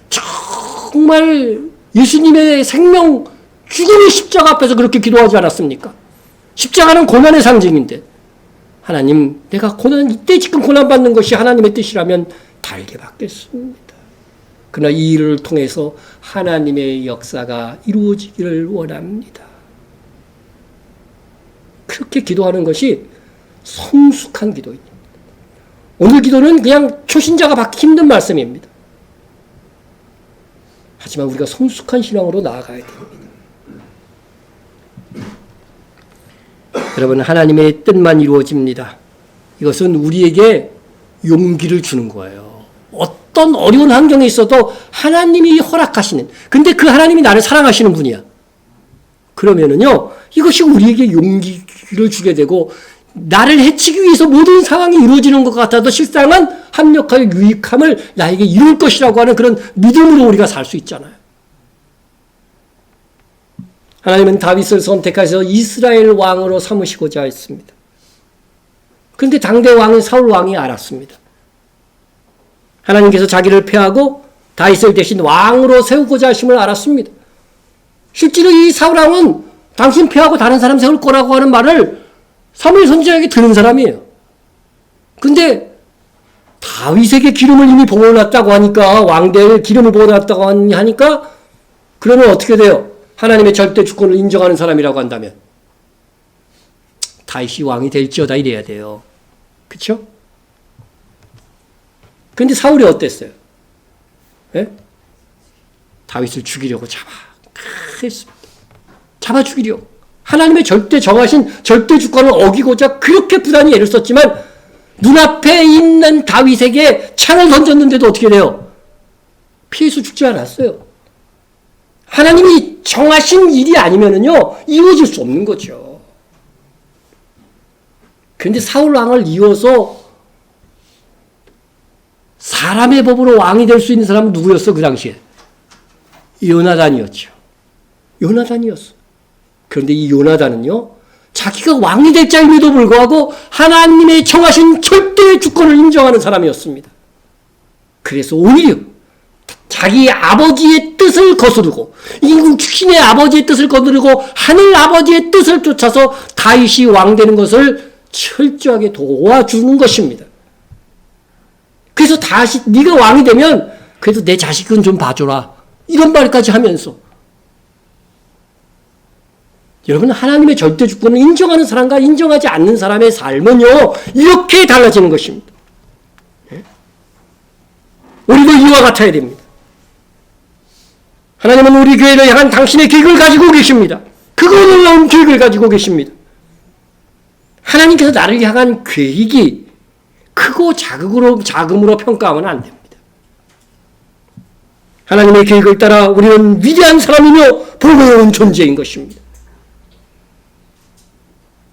정말 예수님의 생명 죽음의 십자가 앞에서 그렇게 기도하지 않았습니까? 십자가는 고난의 상징인데 하나님, 내가 이때 지금 고난받는 것이 하나님의 뜻이라면 달게 받겠습니다. 그러나 이 일을 통해서 하나님의 역사가 이루어지기를 원합니다. 그렇게 기도하는 것이 성숙한 기도입니다. 오늘 기도는 그냥 초신자가 받기 힘든 말씀입니다. 하지만 우리가 성숙한 신앙으로 나아가야 됩니다. 여러분, 하나님의 뜻만 이루어집니다. 이것은 우리에게 용기를 주는 거예요. 어떤 어떤 어려운 환경에 있어도 하나님이 허락하시는, 근데 그 하나님이 나를 사랑하시는 분이야. 그러면은요, 이것이 우리에게 용기를 주게 되고, 나를 해치기 위해서 모든 상황이 이루어지는 것 같아도 실상은 합력하여 유익함을 나에게 이룰 것이라고 하는 그런 믿음으로 우리가 살 수 있잖아요. 하나님은 다윗을 선택하셔서 이스라엘 왕으로 삼으시고자 했습니다. 그런데 당대 왕인 사울 왕이 알았습니다. 하나님께서 자기를 폐하고 다윗을 대신 왕으로 세우고자 하심을 알았습니다. 실제로 이 사울 왕은 당신 폐하고 다른 사람 세울 거라고 하는 말을 사무엘 선지자에게 들은 사람이에요. 근데 다윗에게 기름을 이미 부어놨다고 하니까, 왕대에 기름을 부어놨다고 하니까, 그러면 어떻게 돼요? 하나님의 절대 주권을 인정하는 사람이라고 한다면 다윗이 왕이 될지어다 이래야 돼요. 그렇죠? 근데 사울이 어땠어요? 예? 다윗을 죽이려고 했습니다. 잡아 죽이려고. 하나님의 절대 정하신 절대 주권을 어기고자 그렇게 부단히 애를 썼지만 눈앞에 있는 다윗에게 창을 던졌는데도 어떻게 돼요? 피해서 죽지 않았어요. 하나님이 정하신 일이 아니면은요, 이루어질 수 없는 거죠. 그런데 사울 왕을 이어서 사람의 법으로 왕이 될 수 있는 사람은 누구였어, 그 당시에? 요나단이었죠. 요나단이었어. 그런데 이 요나단은요, 자기가 왕이 될 자임에도 불구하고 하나님의 정하신 절대 주권을 인정하는 사람이었습니다. 그래서 오히려 자기 아버지의 뜻을 거스르고, 이국 신의 아버지의 뜻을 거스르고 하늘 아버지의 뜻을 쫓아서 다윗이 왕 되는 것을 철저하게 도와주는 것입니다. 그래서 다시 네가 왕이 되면 그래도 내 자식은 좀 봐줘라, 이런 말까지 하면서, 여러분, 하나님의 절대 주권을 인정하는 사람과 인정하지 않는 사람의 삶은요, 이렇게 달라지는 것입니다. 우리도 이와 같아야 됩니다. 하나님은 우리 교회를 향한 당신의 계획을 가지고 계십니다. 그거 놀라운 계획을 가지고 계십니다. 하나님께서 나를 향한 계획이 크고 작음으로 평가하면 안 됩니다. 하나님의 계획을 따라 우리는 위대한 사람이며 보배로운 존재인 것입니다.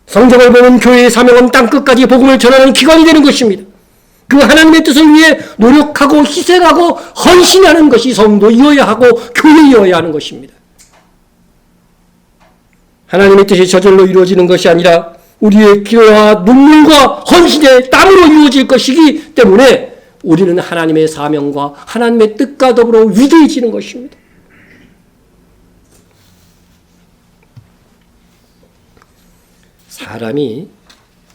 성경을 보는 교회의 사명은 땅끝까지 복음을 전하는 기관이 되는 것입니다. 그 하나님의 뜻을 위해 노력하고 희생하고 헌신하는 것이 성도이어야 하고 교회이어야 하는 것입니다. 하나님의 뜻이 저절로 이루어지는 것이 아니라 우리의 기도와 눈물과 헌신의 땀으로 이루어질 것이기 때문에 우리는 하나님의 사명과 하나님의 뜻과 더불어 위대해지는 것입니다. 사람이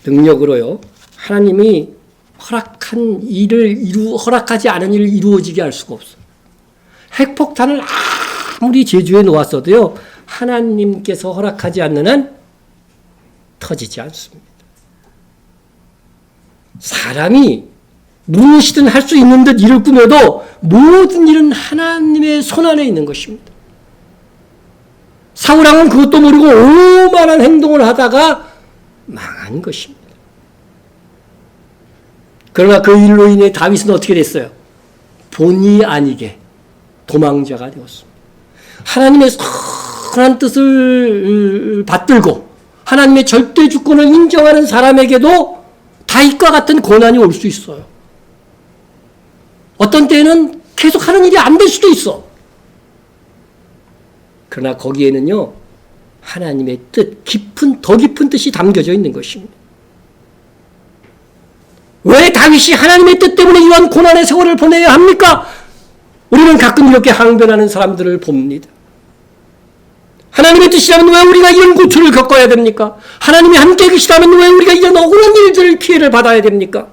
능력으로요, 하나님이 허락한 일을 허락하지 않은 일을 이루어지게 할 수가 없어요. 핵폭탄을 아무리 제주에 놓았어도요, 하나님께서 허락하지 않는 한 터지지 않습니다. 사람이 무엇이든 할 수 있는 듯 일을 꾸며도 모든 일은 하나님의 손안에 있는 것입니다. 사울왕은 그것도 모르고 오만한 행동을 하다가 망한 것입니다. 그러나 그 일로 인해 다윗은 어떻게 됐어요? 본의 아니게 도망자가 되었습니다. 하나님의 선한 뜻을 받들고 하나님의 절대 주권을 인정하는 사람에게도 다윗과 같은 고난이 올 수 있어요. 어떤 때는 계속 하는 일이 안 될 수도 있어. 그러나 거기에는요, 하나님의 뜻, 더 깊은 뜻이 담겨져 있는 것입니다. 왜 다윗이 하나님의 뜻 때문에 이런 고난의 세월을 보내야 합니까? 우리는 가끔 이렇게 항변하는 사람들을 봅니다. 하나님의 뜻이라면 왜 우리가 이런 고초를 겪어야 됩니까? 하나님이 함께 계시다면 왜 우리가 이런 억울한 일들을 피해를 받아야 됩니까?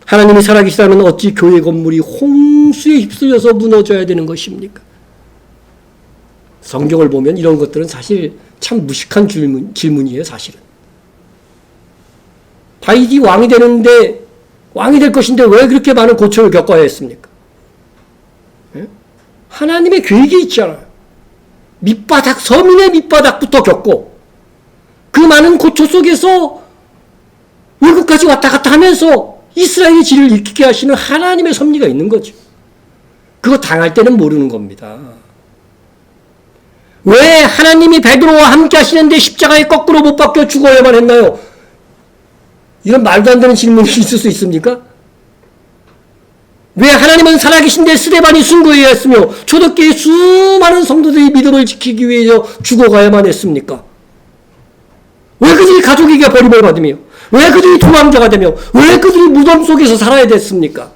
하나님이 살아계시다면 어찌 교회 건물이 홍수에 휩쓸려서 무너져야 되는 것입니까? 성경을 보면 이런 것들은 사실 참 무식한 질문이에요, 사실은. 다윗이 왕이 될 것인데 왜 그렇게 많은 고초를 겪어야 했습니까? 하나님의 계획이 있잖아요. 서민의 밑바닥부터 겪고 그 많은 고초 속에서 외국까지 왔다 갔다 하면서 이스라엘의 질을 익히게 하시는 하나님의 섭리가 있는 거죠. 그거 당할 때는 모르는 겁니다. 왜 하나님이 베드로와 함께 하시는데 십자가에 거꾸로 못 박혀 죽어야만 했나요? 이런 말도 안 되는 질문이 있을 수 있습니까? 왜 하나님은 살아계신데 스데반이 순교해야 했으며 초대교회 수많은 성도들이 믿음을 지키기 위해서 죽어가야만 했습니까? 왜 그들이 가족에게 버림을 받으며 왜 그들이 도망자가 되며 왜 그들이 무덤 속에서 살아야 됐습니까?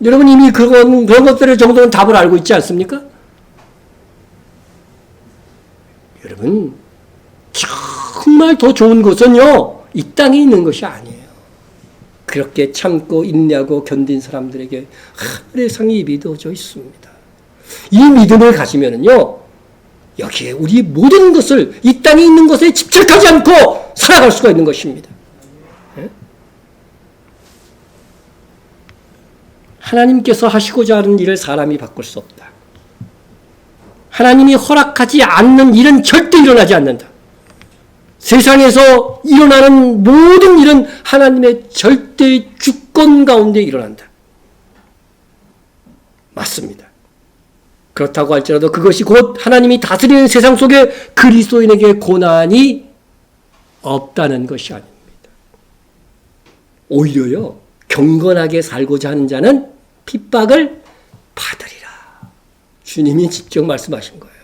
여러분 이미 그런 것들의 정도는 답을 알고 있지 않습니까? 여러분 정말 더 좋은 것은요 이 땅에 있는 것이 아니에요. 그렇게 참고 인내하고 견딘 사람들에게 하늘의 상이 믿어져 있습니다. 이 믿음을 가지면은요 여기에 우리 모든 것을 이 땅에 있는 것에 집착하지 않고 살아갈 수가 있는 것입니다. 하나님께서 하시고자 하는 일을 사람이 바꿀 수 없다. 하나님이 허락하지 않는 일은 절대 일어나지 않는다. 세상에서 일어나는 모든 일은 하나님의 절대 주권 가운데 일어난다. 맞습니다. 그렇다고 할지라도 그것이 곧 하나님이 다스리는 세상 속에 그리스도인에게 고난이 없다는 것이 아닙니다. 오히려요, 경건하게 살고자 하는 자는 핍박을 받으리라. 주님이 직접 말씀하신 거예요.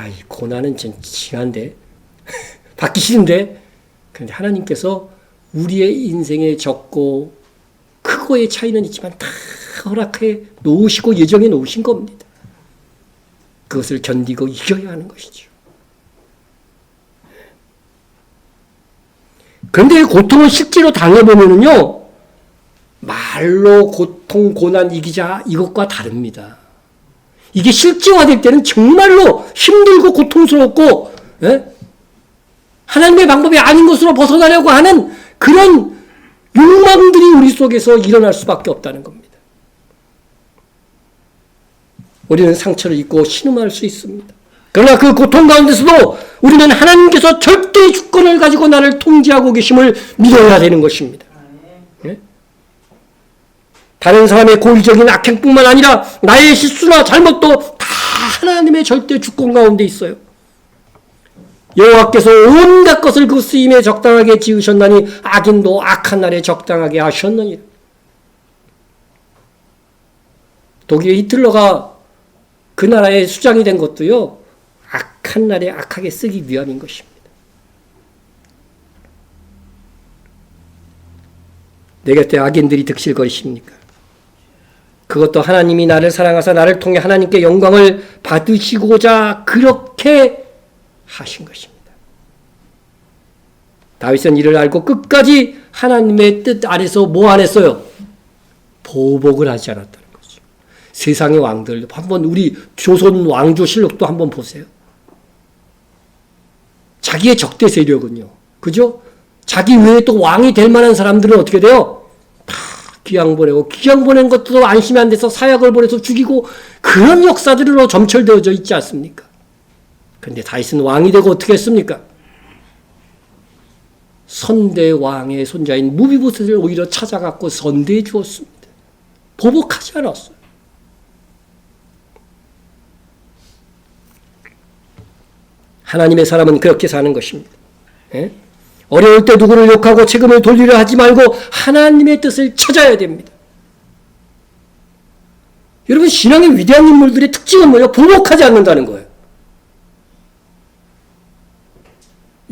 이 고난은 좀 징한데, 받기 싫은데, 그런데 하나님께서 우리의 인생에 적고 크고의 차이는 있지만 다 허락해 놓으시고 예정해 놓으신 겁니다. 그것을 견디고 이겨야 하는 것이죠. 그런데 고통을 실제로 당해보면요, 말로 고통, 고난 이기자 이것과 다릅니다. 이게 실제화될 때는 정말로 힘들고 고통스럽고 하나님의 방법이 아닌 것으로 벗어나려고 하는 그런 욕망들이 우리 속에서 일어날 수밖에 없다는 겁니다. 우리는 상처를 입고 신음할 수 있습니다. 그러나 그 고통 가운데서도 우리는 하나님께서 절대 주권을 가지고 나를 통제하고 계심을 믿어야 되는 것입니다. 다른 사람의 고의적인 악행뿐만 아니라 나의 실수나 잘못도 다 하나님의 절대 주권 가운데 있어요. 여호와께서 온갖 것을 그 쓰임에 적당하게 지으셨나니 악인도 악한 날에 적당하게 하셨느니라. 독일의 히틀러가 그 나라의 수장이 된 것도요, 악한 날에 악하게 쓰기 위함인 것입니다. 내 곁에 악인들이 득실거리십니까? 그것도 하나님이 나를 사랑하사 나를 통해 하나님께 영광을 받으시고자 그렇게 하신 것입니다. 다윗은 이를 알고 끝까지 하나님의 뜻 아래서 뭐 안 했어요? 보복을 하지 않았다는 거죠. 세상의 왕들, 한번 우리 조선 왕조실록도 한번 보세요. 자기의 적대 세력은요, 그죠? 자기 외에 또 왕이 될 만한 사람들은 어떻게 돼요? 귀양 보내고, 귀양 보낸 것도 안심이 안 돼서 사약을 보내서 죽이고, 그런 역사들로 점철되어져 있지 않습니까? 그런데 다윗은 왕이 되고 어떻게 했습니까? 선대왕의 손자인 무비보셋을 오히려 찾아갖고 선대해 주었습니다. 보복하지 않았어요. 하나님의 사람은 그렇게 사는 것입니다. 어려울 때 누구를 욕하고 책임을 돌리려 하지 말고 하나님의 뜻을 찾아야 됩니다. 여러분, 신앙의 위대한 인물들의 특징은 뭐예요? 보복하지 않는다는 거예요.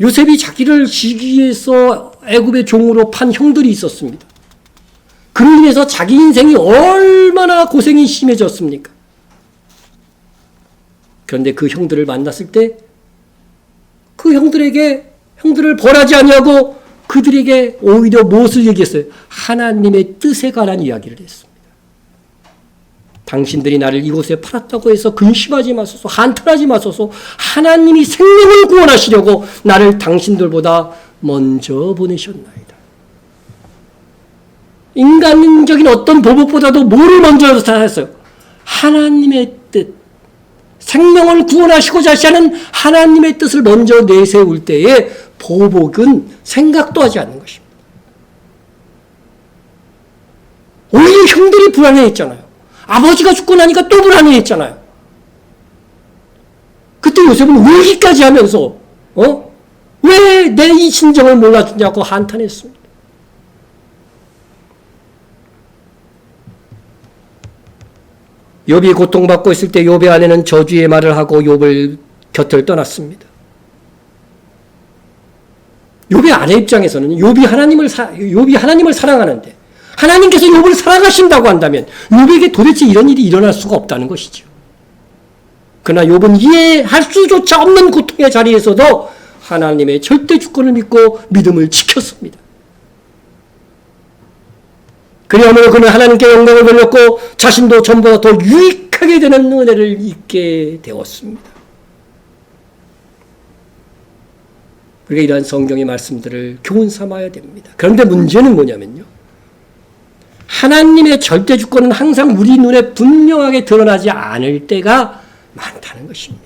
요셉이 자기를 시기에서 애굽의 종으로 판 형들이 있었습니다. 그로 인해서 자기 인생이 얼마나 고생이 심해졌습니까? 그런데 그 형들을 만났을 때 그 형들을 벌하지 아니하고 그들에게 오히려 무엇을 얘기했어요? 하나님의 뜻에 관한 이야기를 했습니다. 당신들이 나를 이곳에 팔았다고 해서 근심하지 마소서, 한탄하지 마소서. 하나님이 생명을 구원하시려고 나를 당신들보다 먼저 보내셨나이다. 인간적인 어떤 보복보다도 뭐를 먼저 찾았어요? 하나님의 뜻, 생명을 구원하시고자 하시는 하나님의 뜻을 먼저 내세울 때에 보복은 생각도 하지 않는 것입니다. 오히려 형들이 불안해했잖아요. 아버지가 죽고 나니까 또 불안해했잖아요. 그때 요셉은 울기까지 하면서 왜 내 이 심정을 몰라주냐고 한탄했습니다. 욥이 고통받고 있을 때 욥의 아내는 저주의 말을 하고 욥을 곁을 떠났습니다. 욥의 아내 입장에서는 욥이 하나님을 사랑하는데 하나님께서 욥을 사랑하신다고 한다면 욥에게 도대체 이런 일이 일어날 수가 없다는 것이죠. 그러나 욥은 이해할 수조차 없는 고통의 자리에서도 하나님의 절대 주권을 믿고 믿음을 지켰습니다. 그리하므로 그는 하나님께 영광을 돌렸고 자신도 전보다 더 유익하게 되는 은혜를 잊게 되었습니다. 우리가 이러한 성경의 말씀들을 교훈 삼아야 됩니다. 그런데 문제는 뭐냐면요. 하나님의 절대 주권은 항상 우리 눈에 분명하게 드러나지 않을 때가 많다는 것입니다.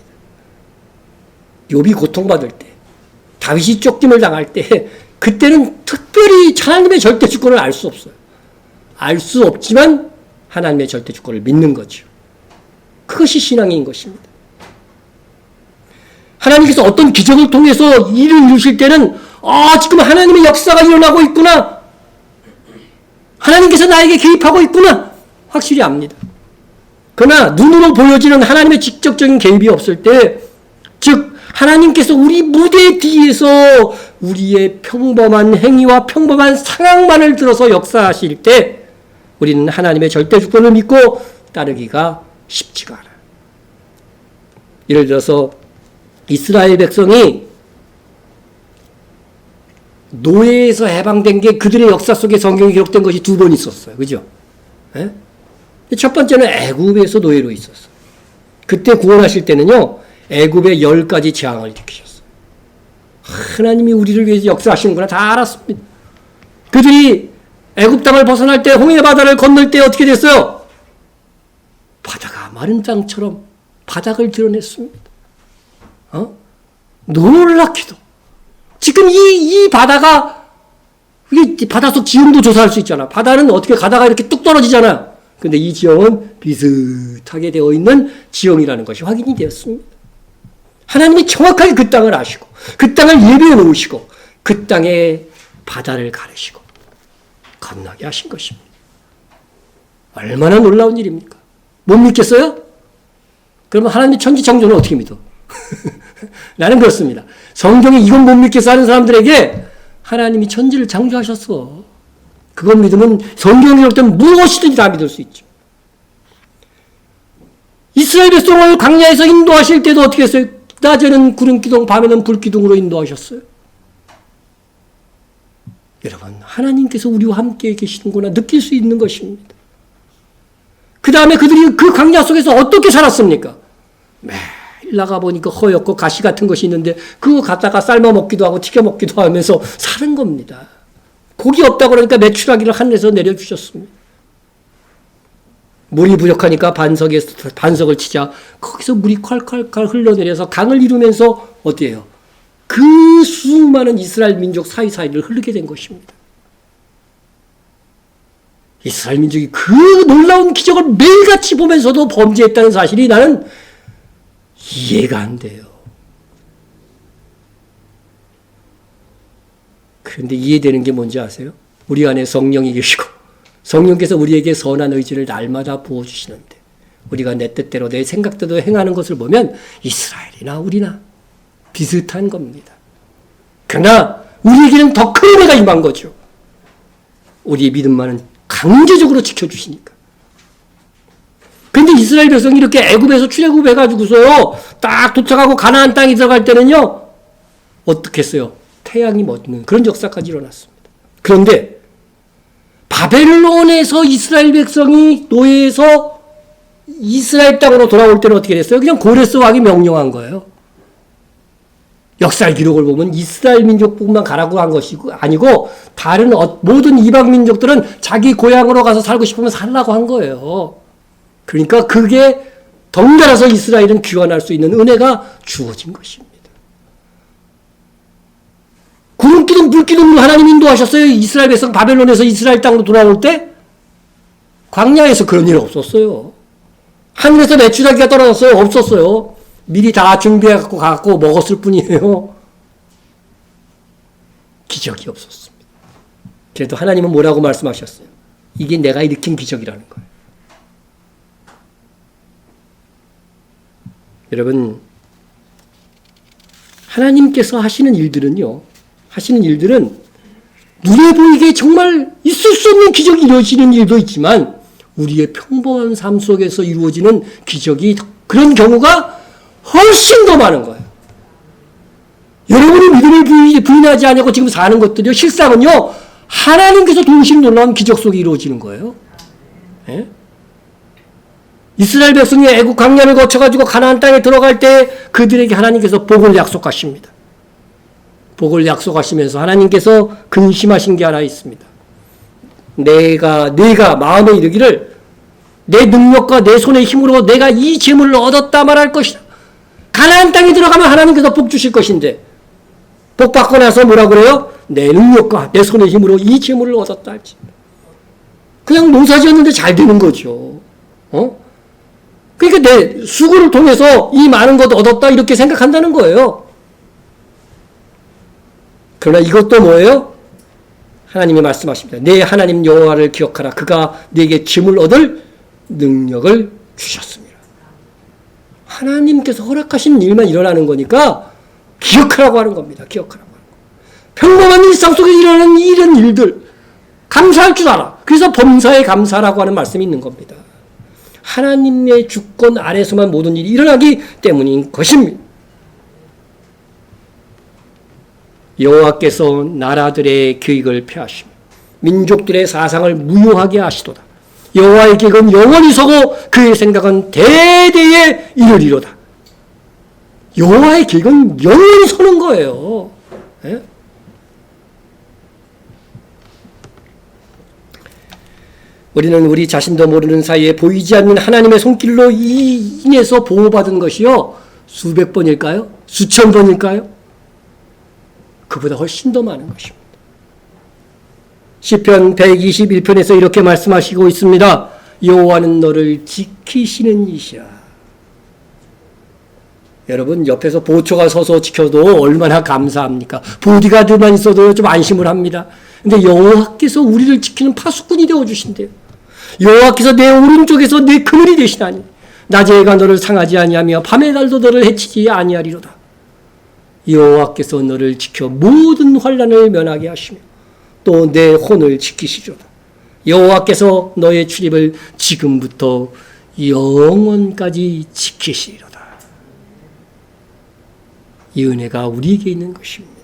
욥이 고통받을 때, 다윗이 쫓김을 당할 때, 그때는 특별히 하나님의 절대 주권을 알 수 없어요. 알 수 없지만 하나님의 절대 주권을 믿는 거죠. 그것이 신앙인 것입니다. 하나님께서 어떤 기적을 통해서 일을 이루실 때는 지금 하나님의 역사가 일어나고 있구나. 하나님께서 나에게 개입하고 있구나. 확실히 압니다. 그러나 눈으로 보여지는 하나님의 직접적인 개입이 없을 때, 즉 하나님께서 우리 무대 뒤에서 우리의 평범한 행위와 평범한 상황만을 들어서 역사하실 때 우리는 하나님의 절대 주권을 믿고 따르기가 쉽지가 않아요. 예를 들어서 이스라엘 백성이 노예에서 해방된 게 그들의 역사 속에 성경에 기록된 것이 두 번 있었어요. 그죠? 예? 첫 번째는 애굽에서 노예로 있었어요. 그때 구원하실 때는요, 애굽의 10가지 재앙을 일으키셨어요. 하나님이 우리를 위해서 역사하시는구나 다 알았습니다. 그들이 애굽 땅을 벗어날 때 홍해 바다를 건널 때 어떻게 됐어요? 바다가 마른 땅처럼 바닥을 드러냈습니다. 놀랍게도 지금 이 바다가 이게 바닷속 지형도 조사할 수 있잖아. 바다는 어떻게 가다가 이렇게 뚝 떨어지잖아. 근데 이 지형은 비슷하게 되어 있는 지형이라는 것이 확인이 되었습니다. 하나님이 정확하게 그 땅을 아시고 그 땅을 예비해 놓으시고 그 땅에 바다를 가르시고 건너게 하신 것입니다. 얼마나 놀라운 일입니까? 못 믿겠어요? 그러면 하나님의 천지창조는 어떻게 믿어? 나는 그렇습니다. 성경에 이건 못 믿겠어 하는 사람들에게 하나님이 천지를 창조하셨어. 그건 믿으면 성경에 기록된 무엇이든지 다 믿을 수 있죠. 이스라엘 백성을 광야에서 인도하실 때도 어떻게 했어요? 낮에는 구름기둥, 밤에는 불기둥으로 인도하셨어요. 여러분, 하나님께서 우리와 함께 계시는구나 느낄 수 있는 것입니다. 그 다음에 그들이 그 광야 속에서 어떻게 살았습니까? 매일 나가보니까 허옇고 가시 같은 것이 있는데 그거 갖다가 삶아 먹기도 하고 튀겨 먹기도 하면서 사는 겁니다. 고기 없다고 그러니까 메추라기를 하늘에서 내려주셨습니다. 물이 부족하니까 반석을 치자 거기서 물이 콸콸콸 흘러내려서 강을 이루면서 어때요? 그 수많은 이스라엘 민족 사이사이를 흐르게 된 것입니다. 이스라엘 민족이 그 놀라운 기적을 매일같이 보면서도 범죄했다는 사실이 나는 이해가 안 돼요. 그런데 이해되는 게 뭔지 아세요? 우리 안에 성령이 계시고 성령께서 우리에게 선한 의지를 날마다 부어주시는데 우리가 내 뜻대로 내 생각대로 행하는 것을 보면 이스라엘이나 우리나 비슷한 겁니다. 그러나 우리에게는 더 큰 은혜가 임한 거죠. 우리의 믿음만은 강제적으로 지켜주시니까. 그런데 이스라엘 백성이 이렇게 애굽에서 출애굽해가지고서요 딱 도착하고 가나안 땅에 들어갈 때는요 어떻게 했어요? 태양이 멎는 그런 역사까지 일어났습니다. 그런데 바벨론에서 이스라엘 백성이 노예에서 이스라엘 땅으로 돌아올 때는 어떻게 됐어요? 그냥 고레스 왕이 명령한 거예요. 역사 기록을 보면 이스라엘 민족뿐만 가라고 한 것이 아니고 다른 모든 이방 민족들은 자기 고향으로 가서 살고 싶으면 살라고 한 거예요. 그러니까 그게 덩달아서 이스라엘은 귀환할 수 있는 은혜가 주어진 것입니다. 구름기둥 불기둥으로 하나님 인도하셨어요. 이스라엘 백성 바벨론에서 이스라엘 땅으로 돌아올 때 광야에서 그런 일 없었어요. 하늘에서 메추라기가 떨어졌어요. 없었어요. 미리 다 준비해갖고 가갖고 먹었을 뿐이에요. 기적이 없었습니다. 그래도 하나님은 뭐라고 말씀하셨어요? 이게 내가 일으킨 기적이라는 거예요. 여러분, 하나님께서 하시는 일들은 눈에 보이게 정말 있을 수 없는 기적이 이루어지는 일도 있지만 우리의 평범한 삶 속에서 이루어지는 기적이 그런 경우가 훨씬 더 많은 거예요. 여러분이 믿음을 부인하지 않고 지금 사는 것들이요, 실상은요, 하나님께서 도우신 놀라운 기적 속에 이루어지는 거예요. 예? 이스라엘 백성이 애국 광야를 거쳐가지고 가나안 땅에 들어갈 때 그들에게 하나님께서 복을 약속하십니다. 복을 약속하시면서 하나님께서 근심하신 게 하나 있습니다. 내가 마음에 이르기를 내 능력과 내 손의 힘으로 내가 이 재물을 얻었다 말할 것이다. 가나안 땅에 들어가면 하나님께서 복 주실 것인데 복 받고 나서 뭐라 그래요? 내 능력과 내 손의 힘으로 이 재물을 얻었다 할지. 그냥 농사 지었는데 잘 되는 거죠. 그러니까 내 수고를 통해서 이 많은 것 얻었다 이렇게 생각한다는 거예요. 그러나 이것도 뭐예요? 하나님이 말씀하십니다. 내 하나님 여호와를 기억하라. 그가 네게 짐을 얻을 능력을 주셨습니다. 하나님께서 허락하신 일만 일어나는 거니까 기억하라고 하는 겁니다. 기억하라고 하는 거. 평범한 일상 속에 일어나는 이런 일들 감사할 줄 알아. 그래서 범사에 감사라고 하는 말씀이 있는 겁니다. 하나님의 주권 아래서만 모든 일이 일어나기 때문인 것입니다. 여호와께서 나라들의 계획을 폐하시며 민족들의 사상을 무효하게 하시도다. 여호와의 계획은 영원히 서고 그의 생각은 대대에 이르리로다. 여호와의 계획은 영원히 서는 거예요. 예? 우리는 우리 자신도 모르는 사이에 보이지 않는 하나님의 손길로 인해서 보호받은 것이요. 수백 번일까요? 수천 번일까요? 그보다 훨씬 더 많은 것입니다. 시편 121편에서 이렇게 말씀하시고 있습니다. 여호와는 너를 지키시는 이시라. 여러분 옆에서 보초가 서서 지켜도 얼마나 감사합니까? 보디가드만 있어도 좀 안심을 합니다. 근데 여호와께서 우리를 지키는 파수꾼이 되어주신대요. 여호와께서 내 오른쪽에서 내 그늘이 되시나니 낮에 해가 너를 상하지 아니하며 밤의 달도 너를 해치지 아니하리로다. 여호와께서 너를 지켜 모든 환난을 면하게 하시며 또 내 혼을 지키시리로다. 여호와께서 너의 출입을 지금부터 영원까지 지키시리로다. 이 은혜가 우리에게 있는 것입니다.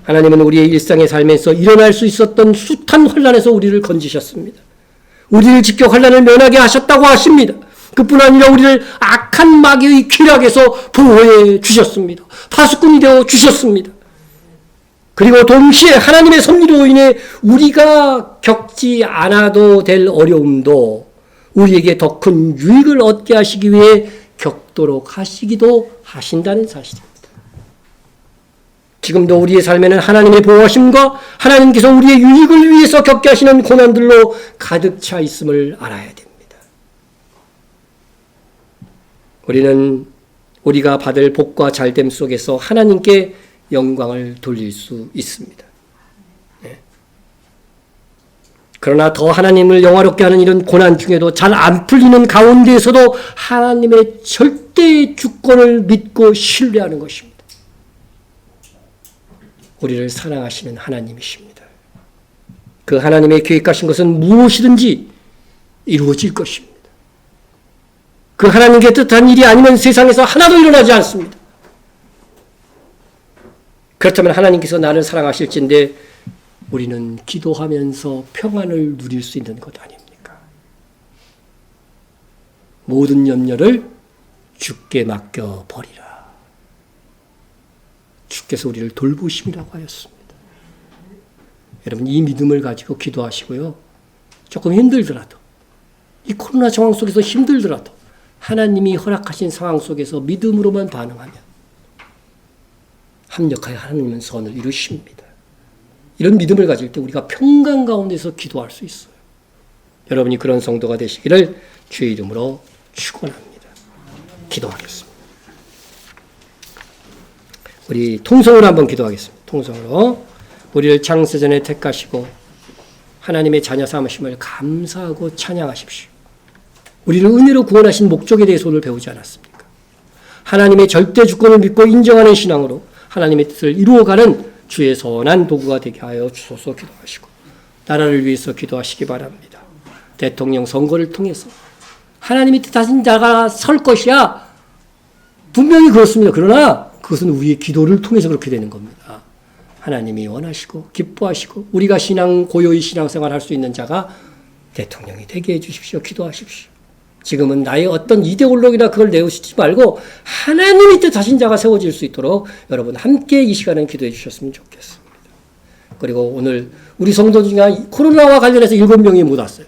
하나님은 우리의 일상의 삶에서 일어날 수 있었던 숱한 환난에서 우리를 건지셨습니다. 우리를 지켜 환난을 면하게 하셨다고 하십니다. 그뿐 아니라 우리를 악한 마귀의 쾌락에서 보호해 주셨습니다. 파수꾼이 되어 주셨습니다. 그리고 동시에 하나님의 섭리로 인해 우리가 겪지 않아도 될 어려움도 우리에게 더 큰 유익을 얻게 하시기 위해 겪도록 하시기도 하신다는 사실입니다. 지금도 우리의 삶에는 하나님의 보호하심과 하나님께서 우리의 유익을 위해서 겪게 하시는 고난들로 가득 차 있음을 알아야 됩니다. 우리는 우리가 받을 복과 잘됨 속에서 하나님께 영광을 돌릴 수 있습니다. 네. 그러나 더 하나님을 영화롭게 하는 이런 고난 중에도 잘 안 풀리는 가운데에서도 하나님의 절대 주권을 믿고 신뢰하는 것입니다. 우리를 사랑하시는 하나님이십니다. 그 하나님의 계획하신 것은 무엇이든지 이루어질 것입니다. 그 하나님께 뜻한 일이 아니면 세상에서 하나도 일어나지 않습니다. 그렇다면 하나님께서 나를 사랑하실진데 우리는 기도하면서 평안을 누릴 수 있는 것 아닙니까? 모든 염려를 주께 맡겨버리라. 주께서 우리를 돌보심이라고 하였습니다. 여러분 이 믿음을 가지고 기도하시고요. 조금 힘들더라도 이 코로나 상황 속에서 힘들더라도 하나님이 허락하신 상황 속에서 믿음으로만 반응하면 합력하여 하나님은 선을 이루십니다. 이런 믿음을 가질 때 우리가 평강 가운데서 기도할 수 있어요. 여러분이 그런 성도가 되시기를 주의 이름으로 축원합니다. 기도하겠습니다. 우리 통성으로 한번 기도하겠습니다. 통성으로 우리를 창세전에 택하시고 하나님의 자녀 삼으심을 감사하고 찬양하십시오. 우리를 은혜로 구원하신 목적에 대해서 오늘 배우지 않았습니까? 하나님의 절대 주권을 믿고 인정하는 신앙으로 하나님의 뜻을 이루어가는 주의 선한 도구가 되게 하여 주소서 기도하시고 나라를 위해서 기도하시기 바랍니다. 대통령 선거를 통해서 하나님이 뜻하신 자가 설 것이야. 분명히 그렇습니다. 그러나 그것은 우리의 기도를 통해서 그렇게 되는 겁니다. 하나님이 원하시고 기뻐하시고 우리가 고요히 신앙생활 할 수 있는 자가 대통령이 되게 해주십시오. 기도하십시오. 지금은 나의 어떤 이데올로기나 그걸 내우시지 말고 하나님이 뜻하신 자가 세워질 수 있도록 여러분 함께 이 시간은 기도해 주셨으면 좋겠습니다. 그리고 오늘 우리 성도 중에 코로나와 관련해서 7명이 못 왔어요.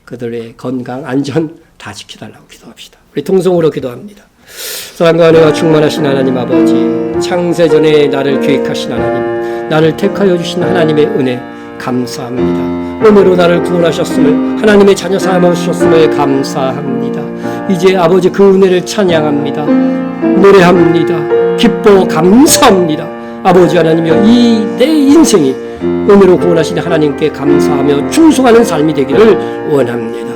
그들의 건강, 안전 다 지켜달라고 기도합시다. 우리 통성으로 기도합니다. 사랑과 은혜가 충만하신 하나님 아버지, 창세전에 나를 계획하신 하나님, 나를 택하여 주신 하나님의 은혜 감사합니다. 은혜로 나를 구원하셨음을, 하나님의 자녀 삼으셨음을 감사합니다. 이제 아버지 그 은혜를 찬양합니다. 노래합니다. 기뻐 감사합니다. 아버지 하나님이여, 이 내 인생이 은혜로 구원하신 하나님께 감사하며 충성하는 삶이 되기를 원합니다.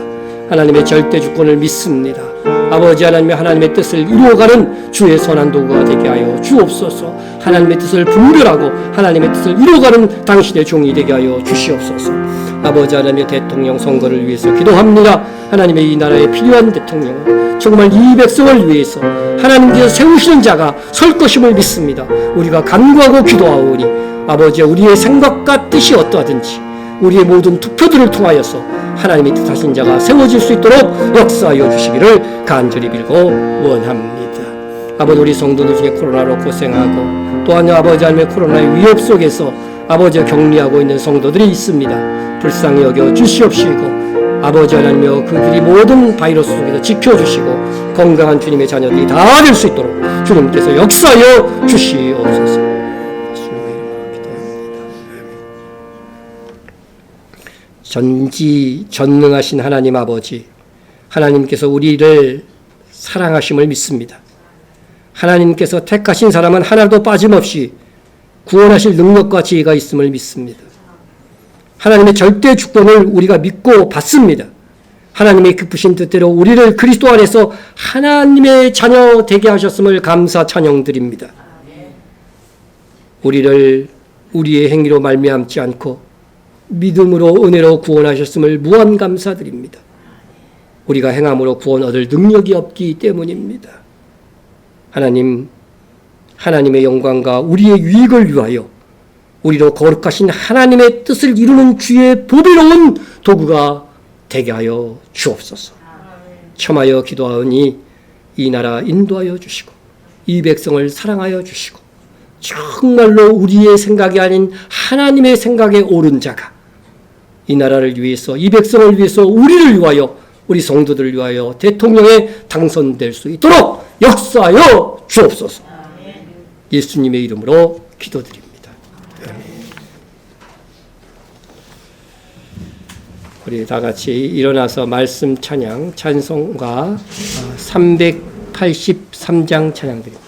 하나님의 절대 주권을 믿습니다. 아버지 하나님의 뜻을 이루어가는 주의 선한 도구가 되게 하여 주옵소서. 하나님의 뜻을 분별하고 하나님의 뜻을 이루어가는 당신의 종이 되게 하여 주시옵소서. 아버지 하나님의 대통령 선거를 위해서 기도합니다. 하나님의 이 나라에 필요한 대통령은 정말 이 백성을 위해서 하나님께서 세우시는 자가 설 것임을 믿습니다. 우리가 간구하고 기도하오니 아버지, 우리의 생각과 뜻이 어떠하든지 우리의 모든 투표들을 통하여서 하나님의 뜻하신 자가 세워질 수 있도록 역사하여 주시기를 간절히 빌고 원합니다. 아버지, 우리 성도들 중에 코로나로 고생하고 또한 아버지 하나님의 코로나의 위협 속에서 아버지가 격리하고 있는 성도들이 있습니다. 불쌍히 여겨 주시옵시고 아버지 하나님이여, 그들이 모든 바이러스 속에서 지켜주시고 건강한 주님의 자녀들이 다 될 수 있도록 주님께서 역사하여 주시옵소서. 전지전능하신 하나님 아버지, 하나님께서 우리를 사랑하심을 믿습니다. 하나님께서 택하신 사람은 하나도 빠짐없이 구원하실 능력과 지혜가 있음을 믿습니다. 하나님의 절대 주권을 우리가 믿고 받습니다. 하나님의 기쁘신 뜻대로 우리를 그리스도 안에서 하나님의 자녀 되게 하셨음을 감사 찬양드립니다. 우리를 우리의 행위로 말미암지 않고 믿음으로 은혜로 구원하셨음을 무한 감사드립니다. 우리가 행함으로 구원 얻을 능력이 없기 때문입니다. 하나님, 하나님의 영광과 우리의 유익을 위하여 우리로 거룩하신 하나님의 뜻을 이루는 주의 보배로운 도구가 되게 하여 주옵소서. 청하여 기도하오니 이 나라 인도하여 주시고 이 백성을 사랑하여 주시고 정말로 우리의 생각이 아닌 하나님의 생각에 옳은 자가 이 나라를 위해서, 이 백성을 위해서, 우리를 위하여, 우리 성도들을 위하여 대통령에 당선될 수 있도록 역사하여 주옵소서. 예수님의 이름으로 기도드립니다. 우리 다 같이 일어나서 말씀 찬양, 찬송가 383장 찬양드립니다.